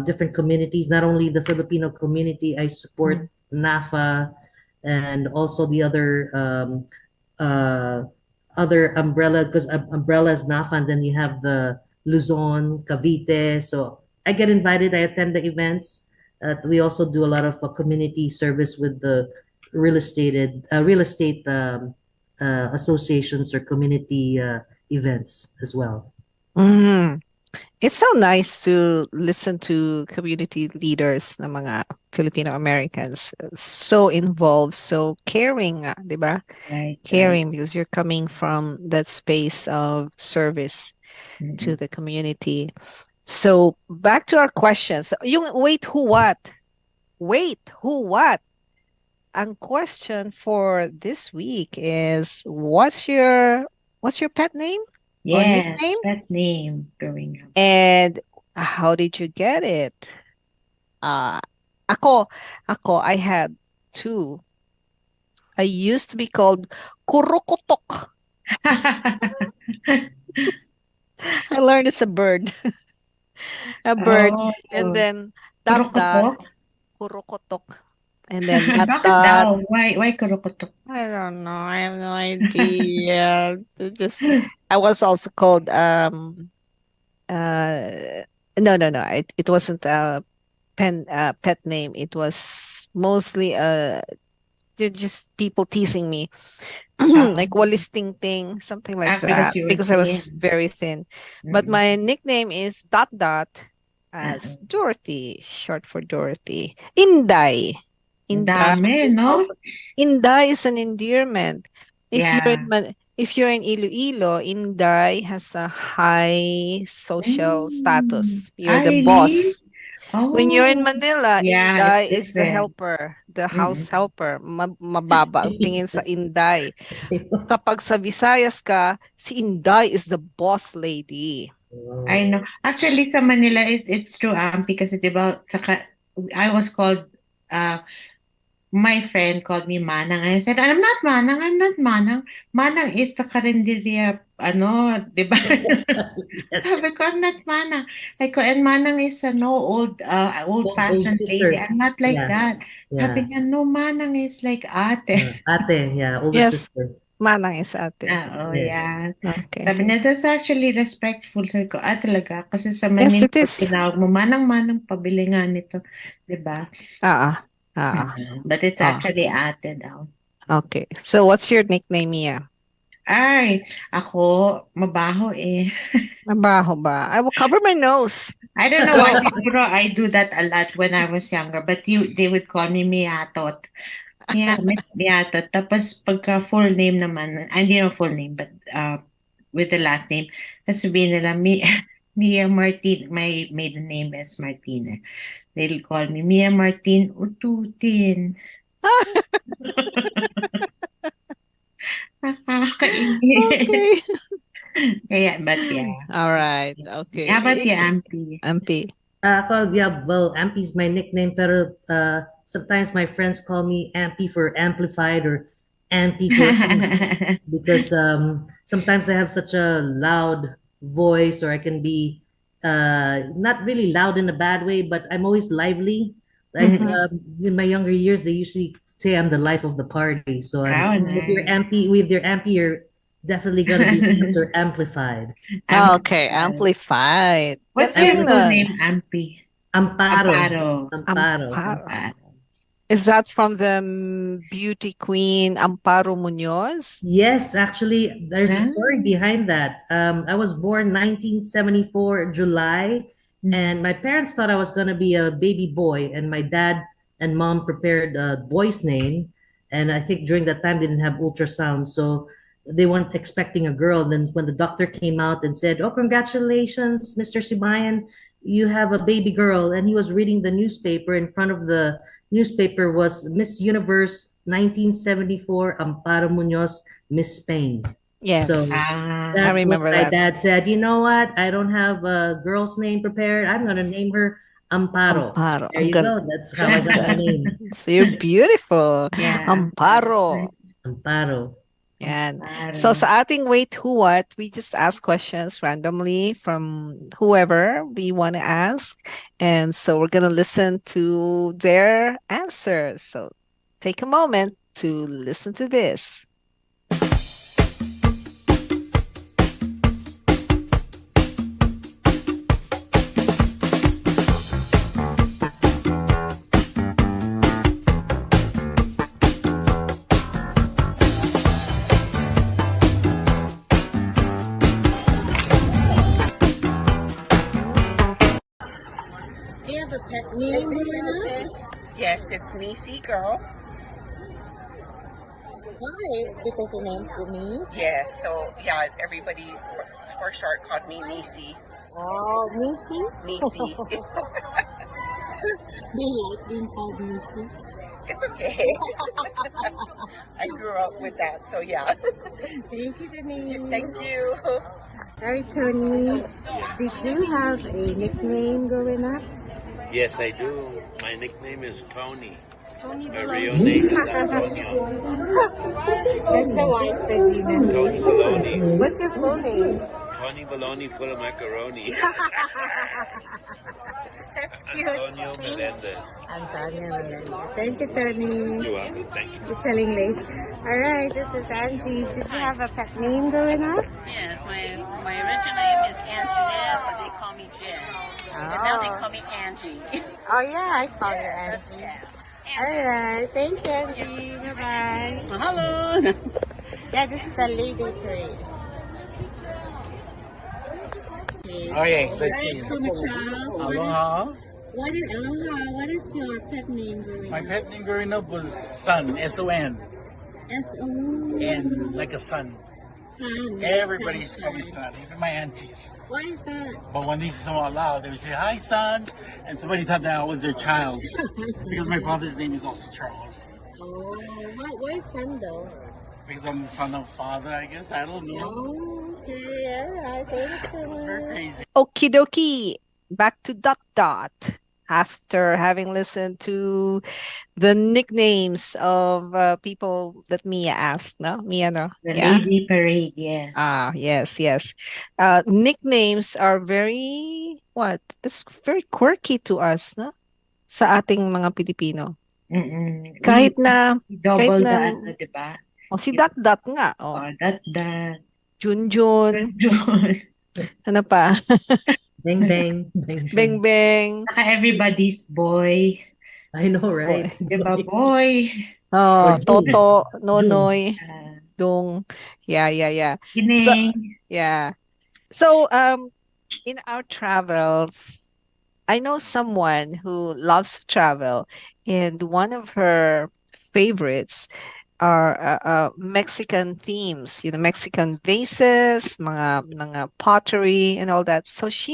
different communities. Not only the Filipino community, I support NAFA, and also the other umbrella, because umbrella is NAFA, and then you have the Luzon, Cavite. So I get invited. I attend the events. We also do a lot of community service with the real estate associations or community events as well. Mm. It's so nice to listen to community leaders na mga Filipino Americans. So involved, so caring, di ba? Right, right. Caring because you're coming from that space of service to Mm-mm. the community. So back to our questions. Yung wait, who what? Wait, who what? Ang question for this week is what's your pet name or Yes, nickname? that name growing up. And how did you get it? Uh, ako, I had two. I used to be called Kurukutok. I learned it's a bird. A bird. And Oh, then dot dot, kurokotok? Kurukutok. And then dot Bakit dot. daw? Why kurokotok? I don't know. I have no idea. I was also called no. It wasn't a pet name. It was mostly just people teasing me. Like Walis Ting Ting, something like Because that, you were because I was thin. very thin. But Mm-mm. my nickname is Dot Dot as Dorothy, short for Dorothy. Inday. Ang Inday dami, is no? also Inday is an endearment. If you're Yeah. if you're in Iloilo, Inday has a high social status. You're the Really? boss. When you're in Oh, Manila, yeah, it's Inday is the different. helper, the house Mm-mm. helper. Mababa ang tingin sa Yes. Inday. Kapag sa Visayas ka, si Inday is the boss lady. I know. Actually, sa Manila, it's true, because diba, I was called, uh, my friend called me Manang. And I said, I'm not Manang, I'm not Manang. Manang is the karinderya, diba? Yes. Sabi ko, I'm not Manang. Like, and Manang is old Old fashioned sister. lady. I'm not like Yeah. that. Sabi Yeah. niya, no, Manang is like ate. Ate, yeah, older Yes, sister. Manang is ate. Oh, Yes. yeah. Okay. Sabi niya, that's actually respectful. Sabi ko, talaga. Kasi sa Yes, Manila, it is. tinawag mo, manang-manang, pabili nga nito. Diba? But it's actually ate daw. Okay. So what's your nickname, Mia? Ay, ako, mabaho eh. Mabaho ba? I will cover my nose. I don't know why, siguro I do that a lot when I was younger, but they would call me Miatot. Miatot. Tapos pagka full name naman, hindi na full name, but with the last name, sabihin nila, Mia Martin, my maiden name is Martina. They'll call me Mia Martin Ututin. Okay. Yeah, but yeah. All right. Okay. How about you, Ampy? Ampy. Well, Ampy is my nickname, pero sometimes my friends call me Ampy for amplified or Ampy for because sometimes I have such a loud voice, or I can be not really loud in a bad way, but I'm always lively. Like in my younger years, they usually say I'm the life of the party. So if you're nice. Ampy, with your Ampy, you're definitely gonna be Mr. Amplified. Okay, amplified. What's That's your in full the name, Ampy? Amparo. Amparo. Amparo. Is that from the beauty queen Amparo Munoz? Yes, actually, there's a story behind that. I was born 1974 July, and my parents thought I was going to be a baby boy, and my dad and mom prepared a boy's name. And I think during that time they didn't have ultrasound, so they weren't expecting a girl. Then when the doctor came out and said, "Oh, congratulations, Mr. Sibayan, you have a baby girl," and he was reading the newspaper. In front of the newspaper was Miss Universe 1974 Amparo Munoz, Miss Spain. Yes. So I that's remember what my that. dad said. You know what? I don't have a girl's name prepared. I'm gonna name her Amparo. Amparo. There you go. That's how I got my name. So you're beautiful. Yeah. Amparo. Amparo. Yan. So sa ating Wait Who What, we just ask questions randomly from whoever we want to ask. And so we're going to listen to their answers. So take a moment to listen to this. Do you have a pet name, Luna? Yes, it's Nisi girl. Why? Because your name's Denise. Yes, so yeah, everybody for short called me Nisi. Oh, Missy? Nisi. Do you like being called Missy? It's okay. I grew up with that, so yeah. Thank you, Denise. Thank you. Hi, Tony. Did you have a nickname growing up? Yes, I do. My nickname is Tony. Tony My real name is Antonio. That's the wife, Regina. Tony Baloney. What's your full name? Tony Baloney full of macaroni. That's cute. Antonio Melendez. Antonio Melendez. Thank you, Tony. You're welcome. Thank you. You're selling lace. All right, this is Angie. Did you have a pet name growing up? Yes, my original name is Antoinette, but they call me Jen. And now they call me Angie. Oh, yeah, I call you That's Angie. yeah. All right, thank you, Angie. Bye-bye. Mahalo. Yeah, this is the legal trade. Okay, let's see. Aloha. Aloha, what is your pet name growing My up? pet name growing up was Sun, S-O-N, S-O. and like a sun. Sun. Everybody used to call me Sun, even my aunties. What is that? But when they used to come out loud, they would say, "Hi, Son," and somebody thought that I was their child because my father's name is also Charles. Oh, why sun though? Because I'm the son of father, I guess. I don't know. Oh, okay, all right, thank It's very you. crazy. Okie dokie. Back to Dot Dot. After having listened to the nicknames of people that Mia asked, no? Mia, no? The Yeah. lady parade, yes. Ah, yes, yes. Nicknames are very, what? That's very quirky to us, no? Sa ating mga Pilipino. Mm-mm. Kahit na, Double the na- ano, diba? si Dot Dot nga. Oh, That. Junjun. Diyos. Ano pa? Bang, bang, bang, Beng Beng. Saka everybody's boy. I know, right? Diba, boy? Oh, Or Jun. Toto, Nonoy, Uh, Dong. Yeah. Kining. Yeah. So, in our travels, I know someone who loves to travel, and one of her favorites are Mexican themes, Mexican vases, mga pottery and all that. So she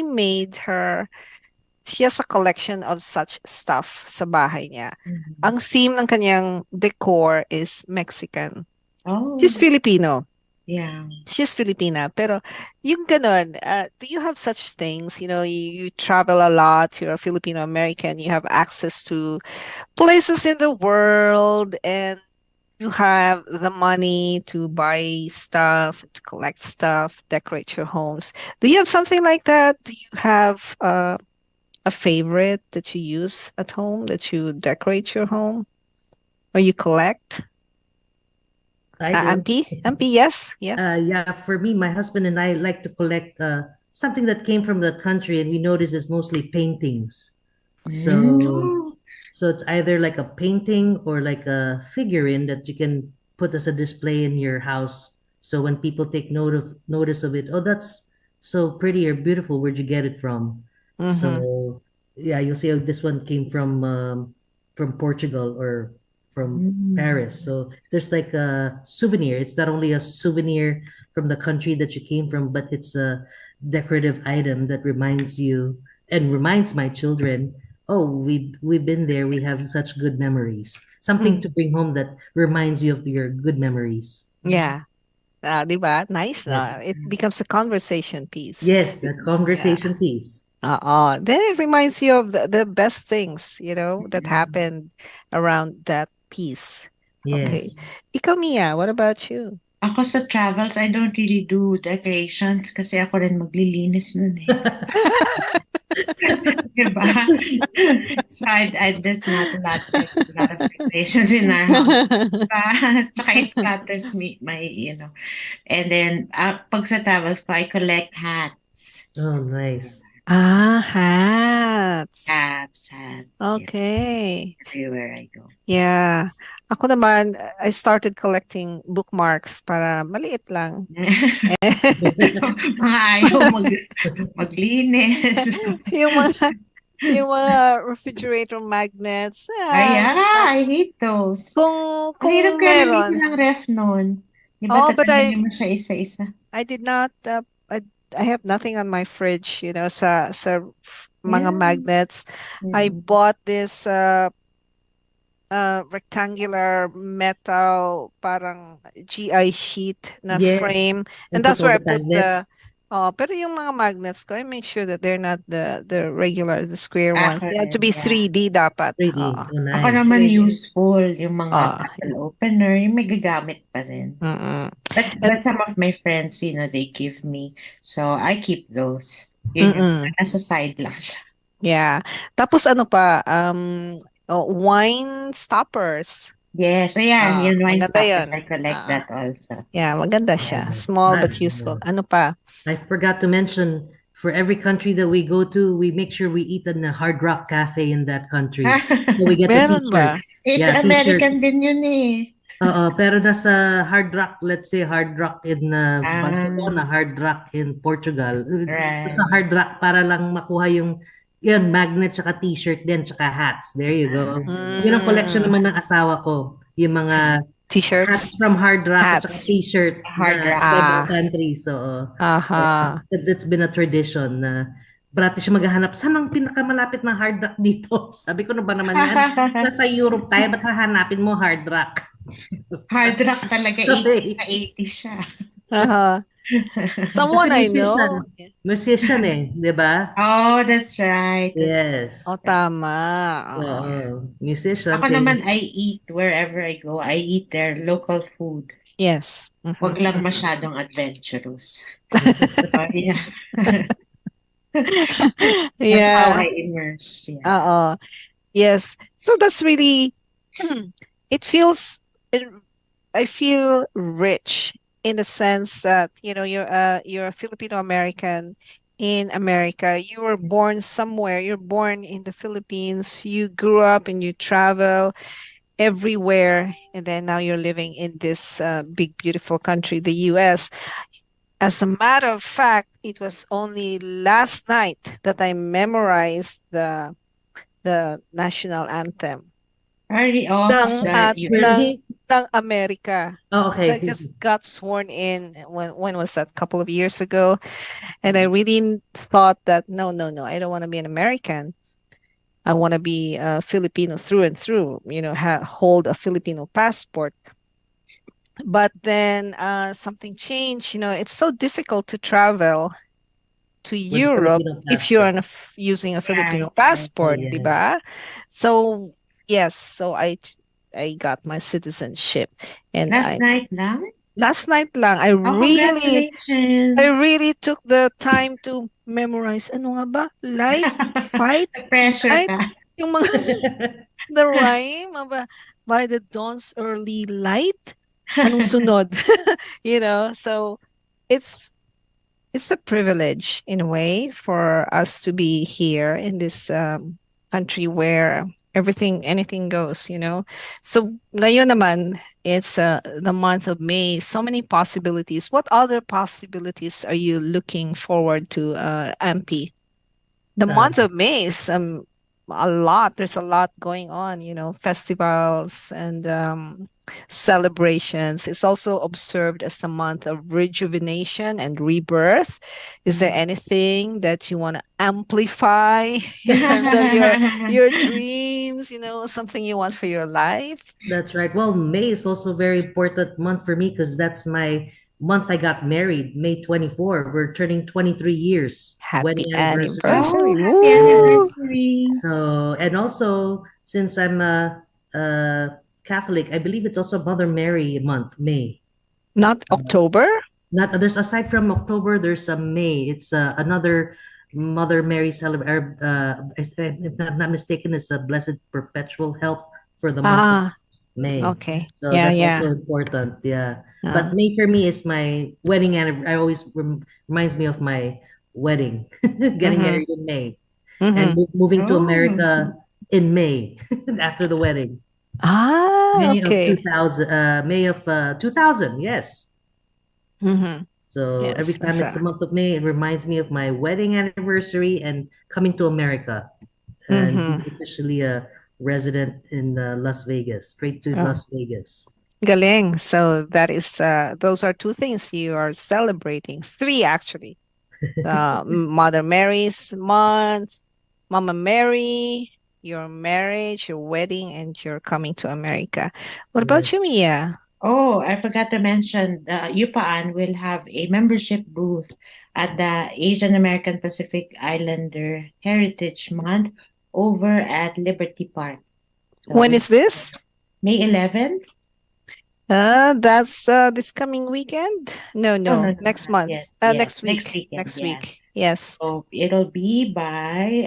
has a collection of such stuff sa bahay niya. Mhm. Ang theme ng kanyang decor is Mexican. Oh, She's Filipino. yeah. She's Filipina, pero yung ganon, do you have such things? You travel a lot, you're a Filipino American, you have access to places in the world, and you have the money to buy stuff, to collect stuff, decorate your homes. Do you have something like that? Do you have a favorite that you use at home, that you decorate your home, or you collect? I do. MP, yes. Yeah, for me, my husband and I like to collect something that came from the country, and we notice is mostly paintings. Mm. So it's either like a painting or like a figurine that you can put as a display in your house. So when people take notice of it, oh, that's so pretty or beautiful. Where'd you get it from? Mhm. So yeah, you'll see, oh, this one came from Portugal or from Paris. So there's like a souvenir. It's not only a souvenir from the country that you came from, but it's a decorative item that reminds you and reminds my children, oh, we've been there. We have such good memories. Something to bring home that reminds you of your good memories. Yeah. Diba? Nice. Yes. It becomes a conversation piece. Yes, that conversation piece. Then it reminds you of the best things, that happened around that piece. Okay. Yes. Ikaw, Mia, what about you? Ako sa travels, I don't really do decorations kasi ako rin maglilinis nun eh. Diba? So there's not a lot of decorations in our house. Tsaka it flatters me, and then pag sa travels ko, I collect hats. Oh, nice. Hats. Hats, Okay. everywhere I go. Yeah. Ako naman, I started collecting bookmarks para maliit lang. Mga ayaw maglinis. yung mga refrigerator magnets. I hate those. Kung Hirap kaya meron. linisin ang ref nun. Di ba Oh, but tatanggalin mo siya isa-isa? I did not, I have nothing on my fridge, sa mga Yeah. magnets. I Mhm. bought this rectangular metal parang GI sheet na Yes. frame, And and that's put all where I the put magnets. pero yung mga magnets ko, I make sure that they're not the regular, the square Ako ones. They have to rin, be yeah. 3D dapat. 3D. Oo. Oh, Ako nice. naman 3D. useful yung mga Ah. bottle opener, yung may gagamit pa rin. Mm-mm. But some of my friends, they give me. So I keep those. Yun yung nasa side lang siya. Yeah. Tapos ano pa, wine stoppers. Yes, ayan, yung wine maganda stoppers, yun. I collect that also. Yeah, maganda siya. Small but useful. Ano pa? I forgot to mention, for every country that we go to, we make sure we eat in a Hard Rock Cafe in that country. So we get the Meron t-shirt. ba? It's Yeah, American din yun eh. Pero nasa Hard Rock, let's say Hard Rock in Barcelona, Hard Rock in Portugal. Right. Sa Hard Rock para lang makuha yung magnet tsaka t-shirt din tsaka hats. There you go. Yun ang collection naman ng asawa ko. Yung mga T-shirts? hats from Hard Rock at tsaka t-shirt Hard na Rock. ibang countries. So, it's been a tradition na brati siya maghahanap, saan ang pinakamalapit na Hard Rock dito? Sabi ko, na ba naman yan? Nasa Europe tayo, ba't hahanapin mo Hard Rock? Hard Rock talaga, 80 siya. Someone I know. Musician di ba? Oh, that's right. Yes. Tama. Musician. Ako naman, I eat wherever I go. I eat their local food. Yes. Huwag lang masyadong adventurous. Yeah. That's how I immerse. Yeah. Yes. So that's really, I feel rich in the sense that, you're a Filipino American in America. You were born somewhere. You're born in the Philippines. You grew up and you travel everywhere. And then now you're living in this big, beautiful country, the US. As a matter of fact, it was only last night that I memorized the national anthem. Ng America. Oh, okay. So I just got sworn in when was that? A couple of years ago. And I really thought that no, I don't want to be an American. I want to be a Filipino through and through, hold a Filipino passport. But then something changed. It's so difficult to travel to Europe if you're using a Filipino passport, yes. diba? So yes, so I got my citizenship, and last night lang I really took the time to memorize. Ano nga ba? Light, fight, pressure light, ka. yung mga the rhyme by the dawn's early light. Anong sunod? So it's a privilege in a way for us to be here in this country where anything goes, So ngayon naman, it's the month of May. So many possibilities. What other possibilities are you looking forward to, MP? The month of May is a lot. There's a lot going on, festivals and celebrations. It's also observed as the month of rejuvenation and rebirth. Is there anything that you want to amplify in terms of your dreams, something you want for your life? That's right. Well, May is also a very important month for me because that's my month I got married, May 24. We're turning 23 years. Happy anniversary. Happy anniversary. So, and also, since I'm a Catholic, I believe it's also Mother Mary month, May. Not October? There's aside from October, there's a May. It's another Mother Mary if I'm not mistaken, is a blessed perpetual help for the month of Ah, May. okay. So Yeah, that's yeah. also important. Yeah. Ah. But May for me is my wedding anniversary. I always reminds me of my wedding, getting Mhm. married in May, and Mhm. moving to Oh. America in May after the wedding. Ah, May of okay. 2000, May of 2000, yes. Mhm. So every Yes, time it's the month of May, it reminds me of my wedding anniversary and coming to America and being Mhm. officially a resident in Las Vegas, straight to Oh, Las Vegas. galing. So that is those are two things you are celebrating. Three actually. Mother Mary's month, Mama Mary, your marriage, your wedding, and you're coming to America. What about Yes. you, Mia? Oh, I forgot to mention, UPAAN will have a membership booth at the Asian American Pacific Islander Heritage Month over at Liberty Park. So When we is this? May 11th? That's this coming weekend? No, No, no, no, no, next not yet. month. Yes, Next next week. weekend. Next Yeah. week. Yes. So it'll be by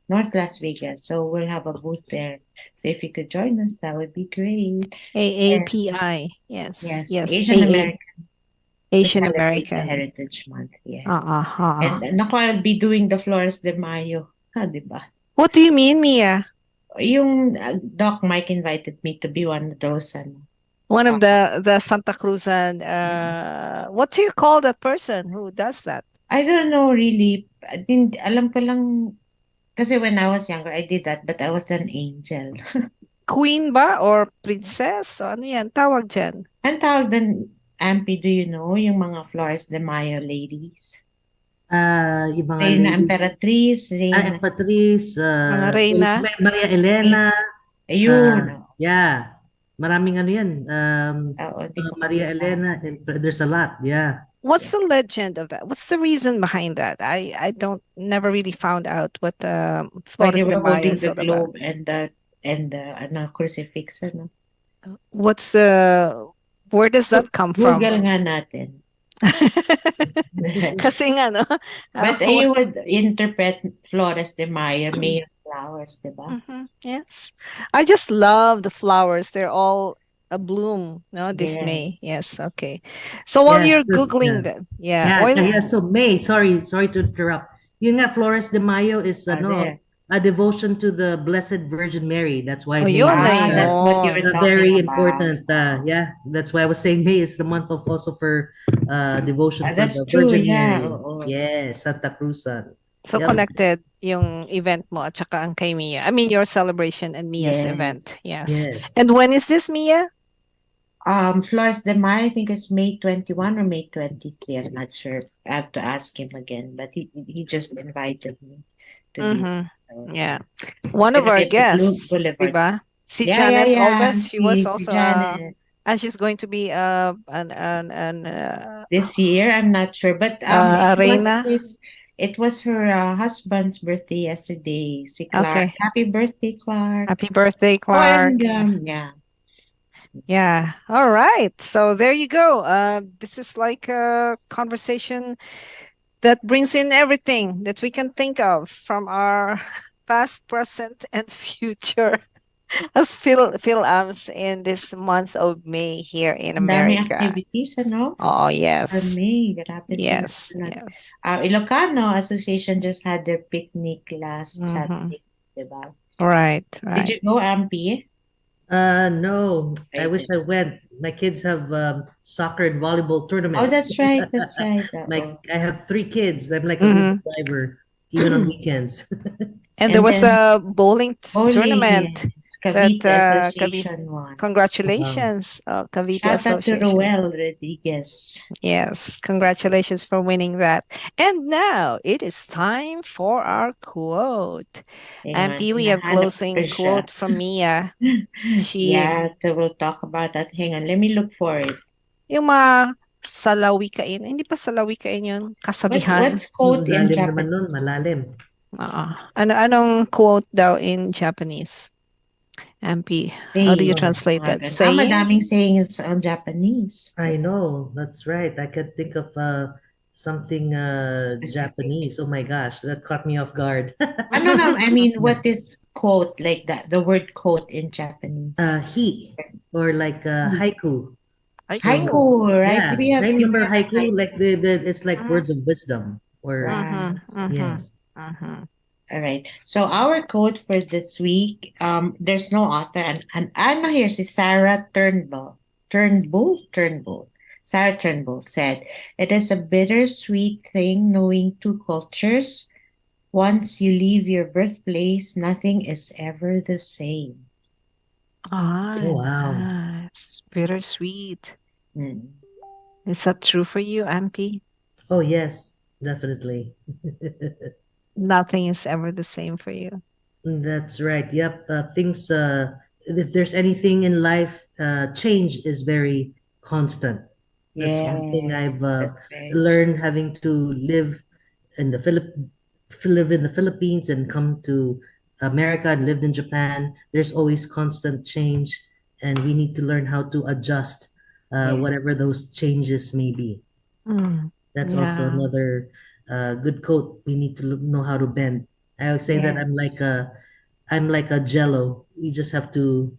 North Las Vegas. So we'll have a booth there. So if you could join us, that would be great. And AAPI. Yes. yes, Yes. Asian AA. American to Asian celebrate the American. Heritage Month. Yes. Uh-uh. And naku, I'll be doing the Flores de Mayo. Ha, di ba? What do you mean, Mia? Yung Doc Mike invited me to be one of those. One of Uh, the Santa Cruzan, what do you call that person who does that? I don't know really. I didn't, alam ko lang, kasi when I was younger, I did that, but I was an angel. Queen ba or princess? O ano yan? Tawag dyan. Ang tawag doon, Ampy, do you know, yung mga Flores de Mayo ladies? Yung mga Reina ladies, Emperatriz, Reina, Patrice, Mga reyna. Maria Elena, ayun. yeah. Maraming ano yan. Oo, di ko Maria kabisa. Elena, there's a lot, yeah. What's the legend of that? What's the reason behind that? I don't never really found out what Why they Flores de were Mayo holding is the all about. globe and the ano, crucifix, ano? What's the where does that come from? Google nga natin. Kasi nga, no? But you would interpret Flores de Mayo, May of Flowers, di ba? Yes. I just love the flowers. They're all a bloom, no? This Yes. May. Yes, okay. So while Yes, you're this, Googling that, yeah. So May, sorry to interrupt. Yun nga, Flores de Mayo is there. a devotion to the Blessed Virgin Mary. That's why Oh, May yun na is, that's what you were talking very about. important. Yeah, that's why I was saying May is the month of also for devotion for That's the true, Virgin yeah. Mary. Oo. Yes, Santa Cruzan. So Yep. connected yung event mo at saka ang kay Mia. I mean, your celebration and Mia's Yes. event. Yes. Yes. And when is this, Mia? Flores de Mayo, I think it's May 21 or May 23. I'm not sure. I have to ask him again, but he just invited me to be. Yeah. One of our guests, Boulevard. diba? Si Yeah, Janet yeah, yeah. Alves, she was Si also Janet. and she's going to be This year, I'm not sure, but Reina. it was her husband's birthday yesterday. Si Clark. Okay. Happy birthday, Clark. Happy birthday, Oh, Clark. and, yeah. Yeah. All right. So there you go. This is like a conversation that brings in everything that we can think of from our past, present, and future as Phil-Ams in this month of May here in Ang dami America. activities, ano? Oh, For yes. May, grabe Yes. sila. Yes. Ilocano Association just had their picnic last Saturday, diba? Right. Did Right. you go, Ampy? No, I I wish I went. My kids have soccer and volleyball tournaments. Oh, that's right. That's right. I have 3 kids. I'm like an Uber driver, even on weekends. And there And was then a bowling tournament. yes, Cavite that, Association won. Congratulations, Cavite Shout out to Association. Roel Rodriguez. Yes, congratulations for winning that. And now it is time for our quote. And Hang on, we have hinahanap closing ko siya. quote from Mia. Yeah, so we'll talk about that. Hang on, let me look for it. Yung mga salawikain. Hindi pa salawikain yun. Kasabihan. What's quote in Malalim naman Japanese? nun, malalim. Anong quote daw in Japanese? MP, how do you translate that? Madaming sayings on Japanese. I know, that's right. I can think of something Japanese. Oh my gosh, that caught me off guard. No. I mean, Yeah. what is quote like that? The word quote in Japanese. He, or like haiku. Haiku. So Haiku, right? yeah, right. Do we Remember have a haiku? haiku? Like it's like Mhm, words of wisdom. Or Right. yes, mhm. All right. So our quote for this week, there's no author, and ano here si Sarah Turnbull. Sarah Turnbull said, "It is a bittersweet thing knowing two cultures. Once you leave your birthplace, nothing is ever the same." Ah, oh wow. nice. Bittersweet. Mm. Is that true for you, MP? Oh yes, definitely. Nothing is ever the same for you. That's right. Yep. Things. If there's anything in life, change is very constant. That's one thing Yes, I've that's very true. learned having to in the live in the Philippines and come to America and lived in Japan. There's always constant change, and we need to learn how to adjust whatever Yes. those changes may be. Mm, That's also yeah. another good quote. We need to know how to bend. I always say that Yes. I'm like a jello. You just have to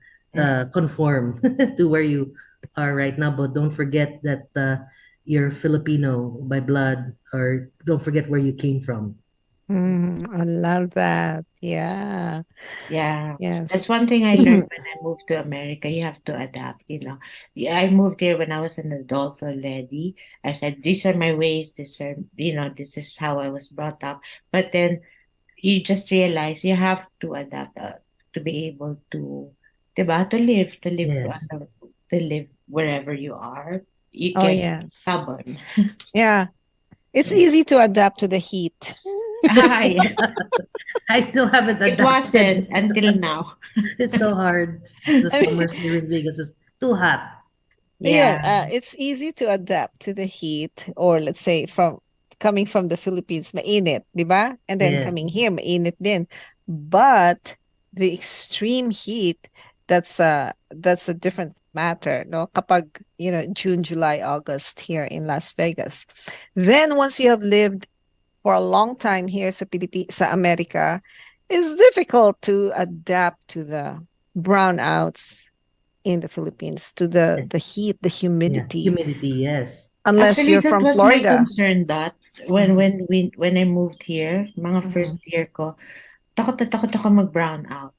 conform to where you are right now, but don't forget that you're Filipino by blood, or don't forget where you came from. I love that. Yeah. Yeah, Yes. that's one thing I learned when I moved to America. You have to adapt, you know. Yeah, I moved here when I was an adult already. I said, these are my ways, this is how I was brought up. But then you just realize you have to adapt to be able to, diba, Yes. to live wherever you are. You Oh, get yes. stubborn. Yeah. It's Yeah. easy to adapt to the heat. Yeah. I still haven't It adapted. wasn't until now. It's so hard. The I mean, summers here in Vegas is too hot. yeah, Yeah. it's easy to adapt to the heat, or let's say from coming from the Philippines, mainit, di ba? And then Yes. coming here, mainit din. But the extreme heat, that's a different matter, no? Kapag, June, July, August here in Las Vegas. Then once you have lived for a long time here sa America, it's difficult to adapt to the brownouts in the Philippines, to the heat, the Yeah. humidity, Humidity, yes. unless Actually, you're that from was my Florida. concern that Mhm, when I moved here, mga mhm. first year ko, takot na takot ako mag-brown out.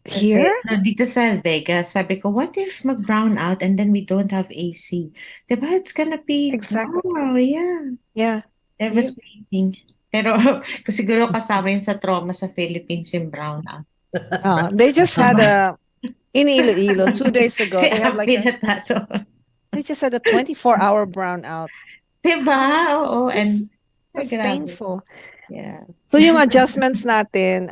Kasi Here? dito sa Vegas, sabi ko, what if mag-brown out and then we don't have AC? Diba? It's gonna be, Exactly. wow, yeah, Yeah. You, devastating. Pero kasi siguro kasama yun sa trauma sa Philippines yung brown out. they just had in Iloilo 2 days ago. Si They had like Abby na tato. they just had a 24-hour brownout. Diba? Oo, and ay, That's grabe. painful. Yeah. So yung adjustments natin,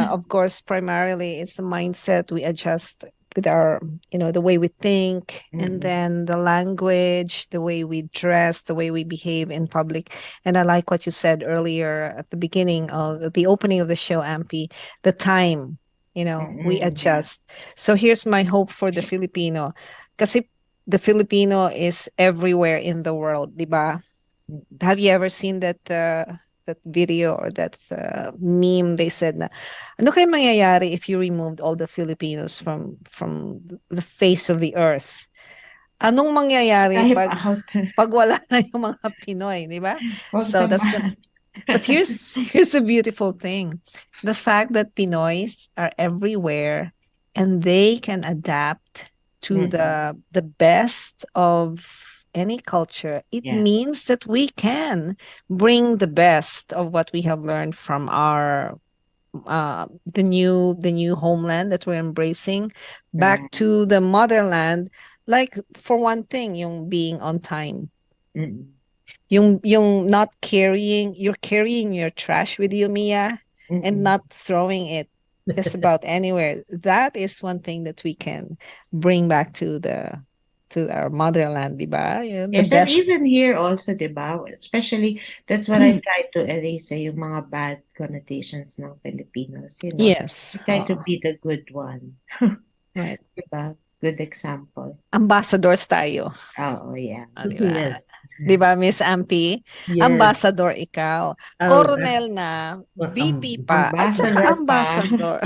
of course, primarily it's the mindset we adjust with our, the way we think, and Mm-mm. then the language, the way we dress, the way we behave in public. And I like what you said earlier at the beginning of the opening of the show, Ampy, the time, we Mm-mm. Yeah. adjust. So here's my hope for the Filipino. Kasi the Filipino is everywhere in the world, di ba? Mm-mm. Have you ever seen that video or that meme? They said na, ano kaya mangyayari if you removed all the Filipinos from the face of the earth? Anong mangyayari Type pag out. pag wala na yung mga Pinoy, di ba? Huwag So that's gonna. naman. But here's a beautiful thing: the fact that Pinoys are everywhere and they can adapt to Mm-mm. the best of any culture. It Yeah. means that we can bring the best of what we have learned from our the new homeland that we're embracing back Right. to the motherland. Like for one thing, yung being on time, Mm-mm. yung not you're carrying your trash with you, Mia, and Mm-mm. not throwing it just about anywhere. That is one thing that we can bring back to our motherland, diba? The Yes, and best. even here also, diba? Especially, that's what I try to erase, yung mga bad connotations ng Filipinos, Yes. I try to be the good one. Right. Diba? Good example. Ambassadors tayo. Oh, yeah. Diba? Yes. Di ba, Miss Ampi? Yes. Ambassador ikaw. Oh, Coronel na, VP pa, at saka ambassador.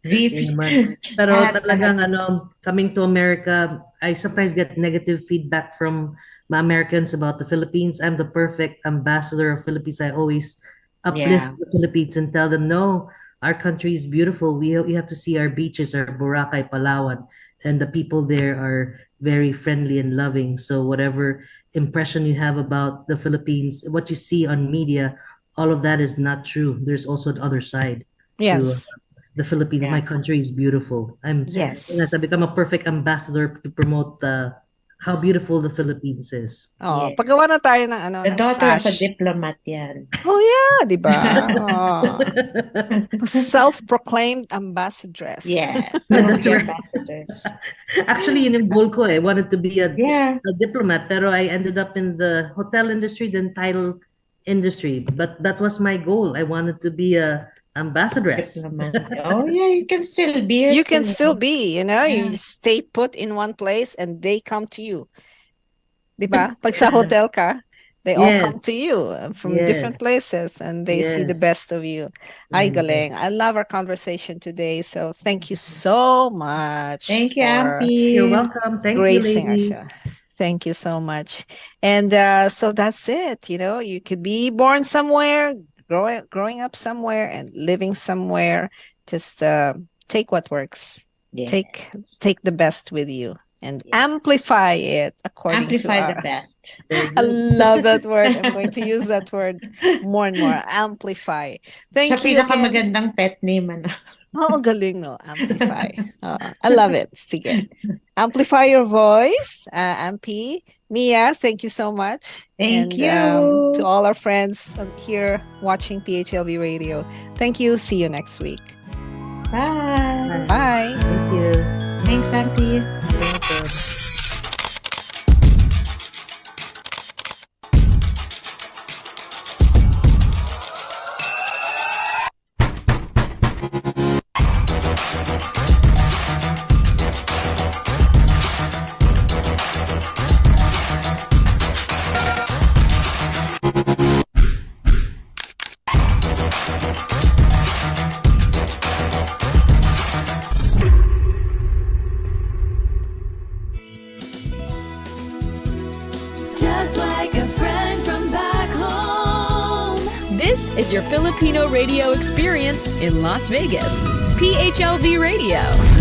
VP. naman. Pero Lahat, talagang coming to America, I sometimes get negative feedback from my Americans about the Philippines. I'm the perfect ambassador of Philippines. I always uplift the Philippines and tell them, no, our country is beautiful. You have to see our beaches, our Boracay, Palawan, and the people there are very friendly and loving. So whatever impression you have about the Philippines, what you see on media, all of that is not true. There's also the other side to Yes. the Philippines. Yeah. My country is beautiful. Yes. I've become a perfect ambassador to promote how beautiful the Philippines is. Oh, Yeah. pagawa na tayo ng The ng daughter of a sash. diplomat yan. Oh yeah, di ba? Oh. Self-proclaimed ambassadress. Yeah. That's right. Ambassadors. Actually, yun yung goal ko eh. I wanted to be a diplomat, pero I ended up in the hotel industry, then title industry. But that was my goal. I wanted to be a ambassadress. Oh yeah, you can still be. You can still be, you Yeah. just stay put in one place and they come to you. Di ba? Pag sa hotel ka, they all come to you from different places and they see the best of you. Ay, galing. I love our conversation today. So thank you so much. Thank you, for Ampi. You're welcome. Thank you, gracing our ladies. show. Thank you so much. And so that's it. You could be born somewhere, growing up somewhere and living somewhere. Just take what works. Yes. Take the best with you and amplify it according Amplify to the best. I love that word. I'm going to use that word more and more. Amplify. Thank Sa you again. pinakamagandang pet name, ano? Oh, galing, no? Amplify. I love it. Sige. Amplify your voice. MP. Mia, thank you so much. Thank you. To all our friends here watching PHLV Radio, thank you. See you next week. Bye. Bye. Thank you. Thanks, Ampi. You're welcome. Just like a friend from back home. This is your Filipino radio experience in Las Vegas. PHLV Radio.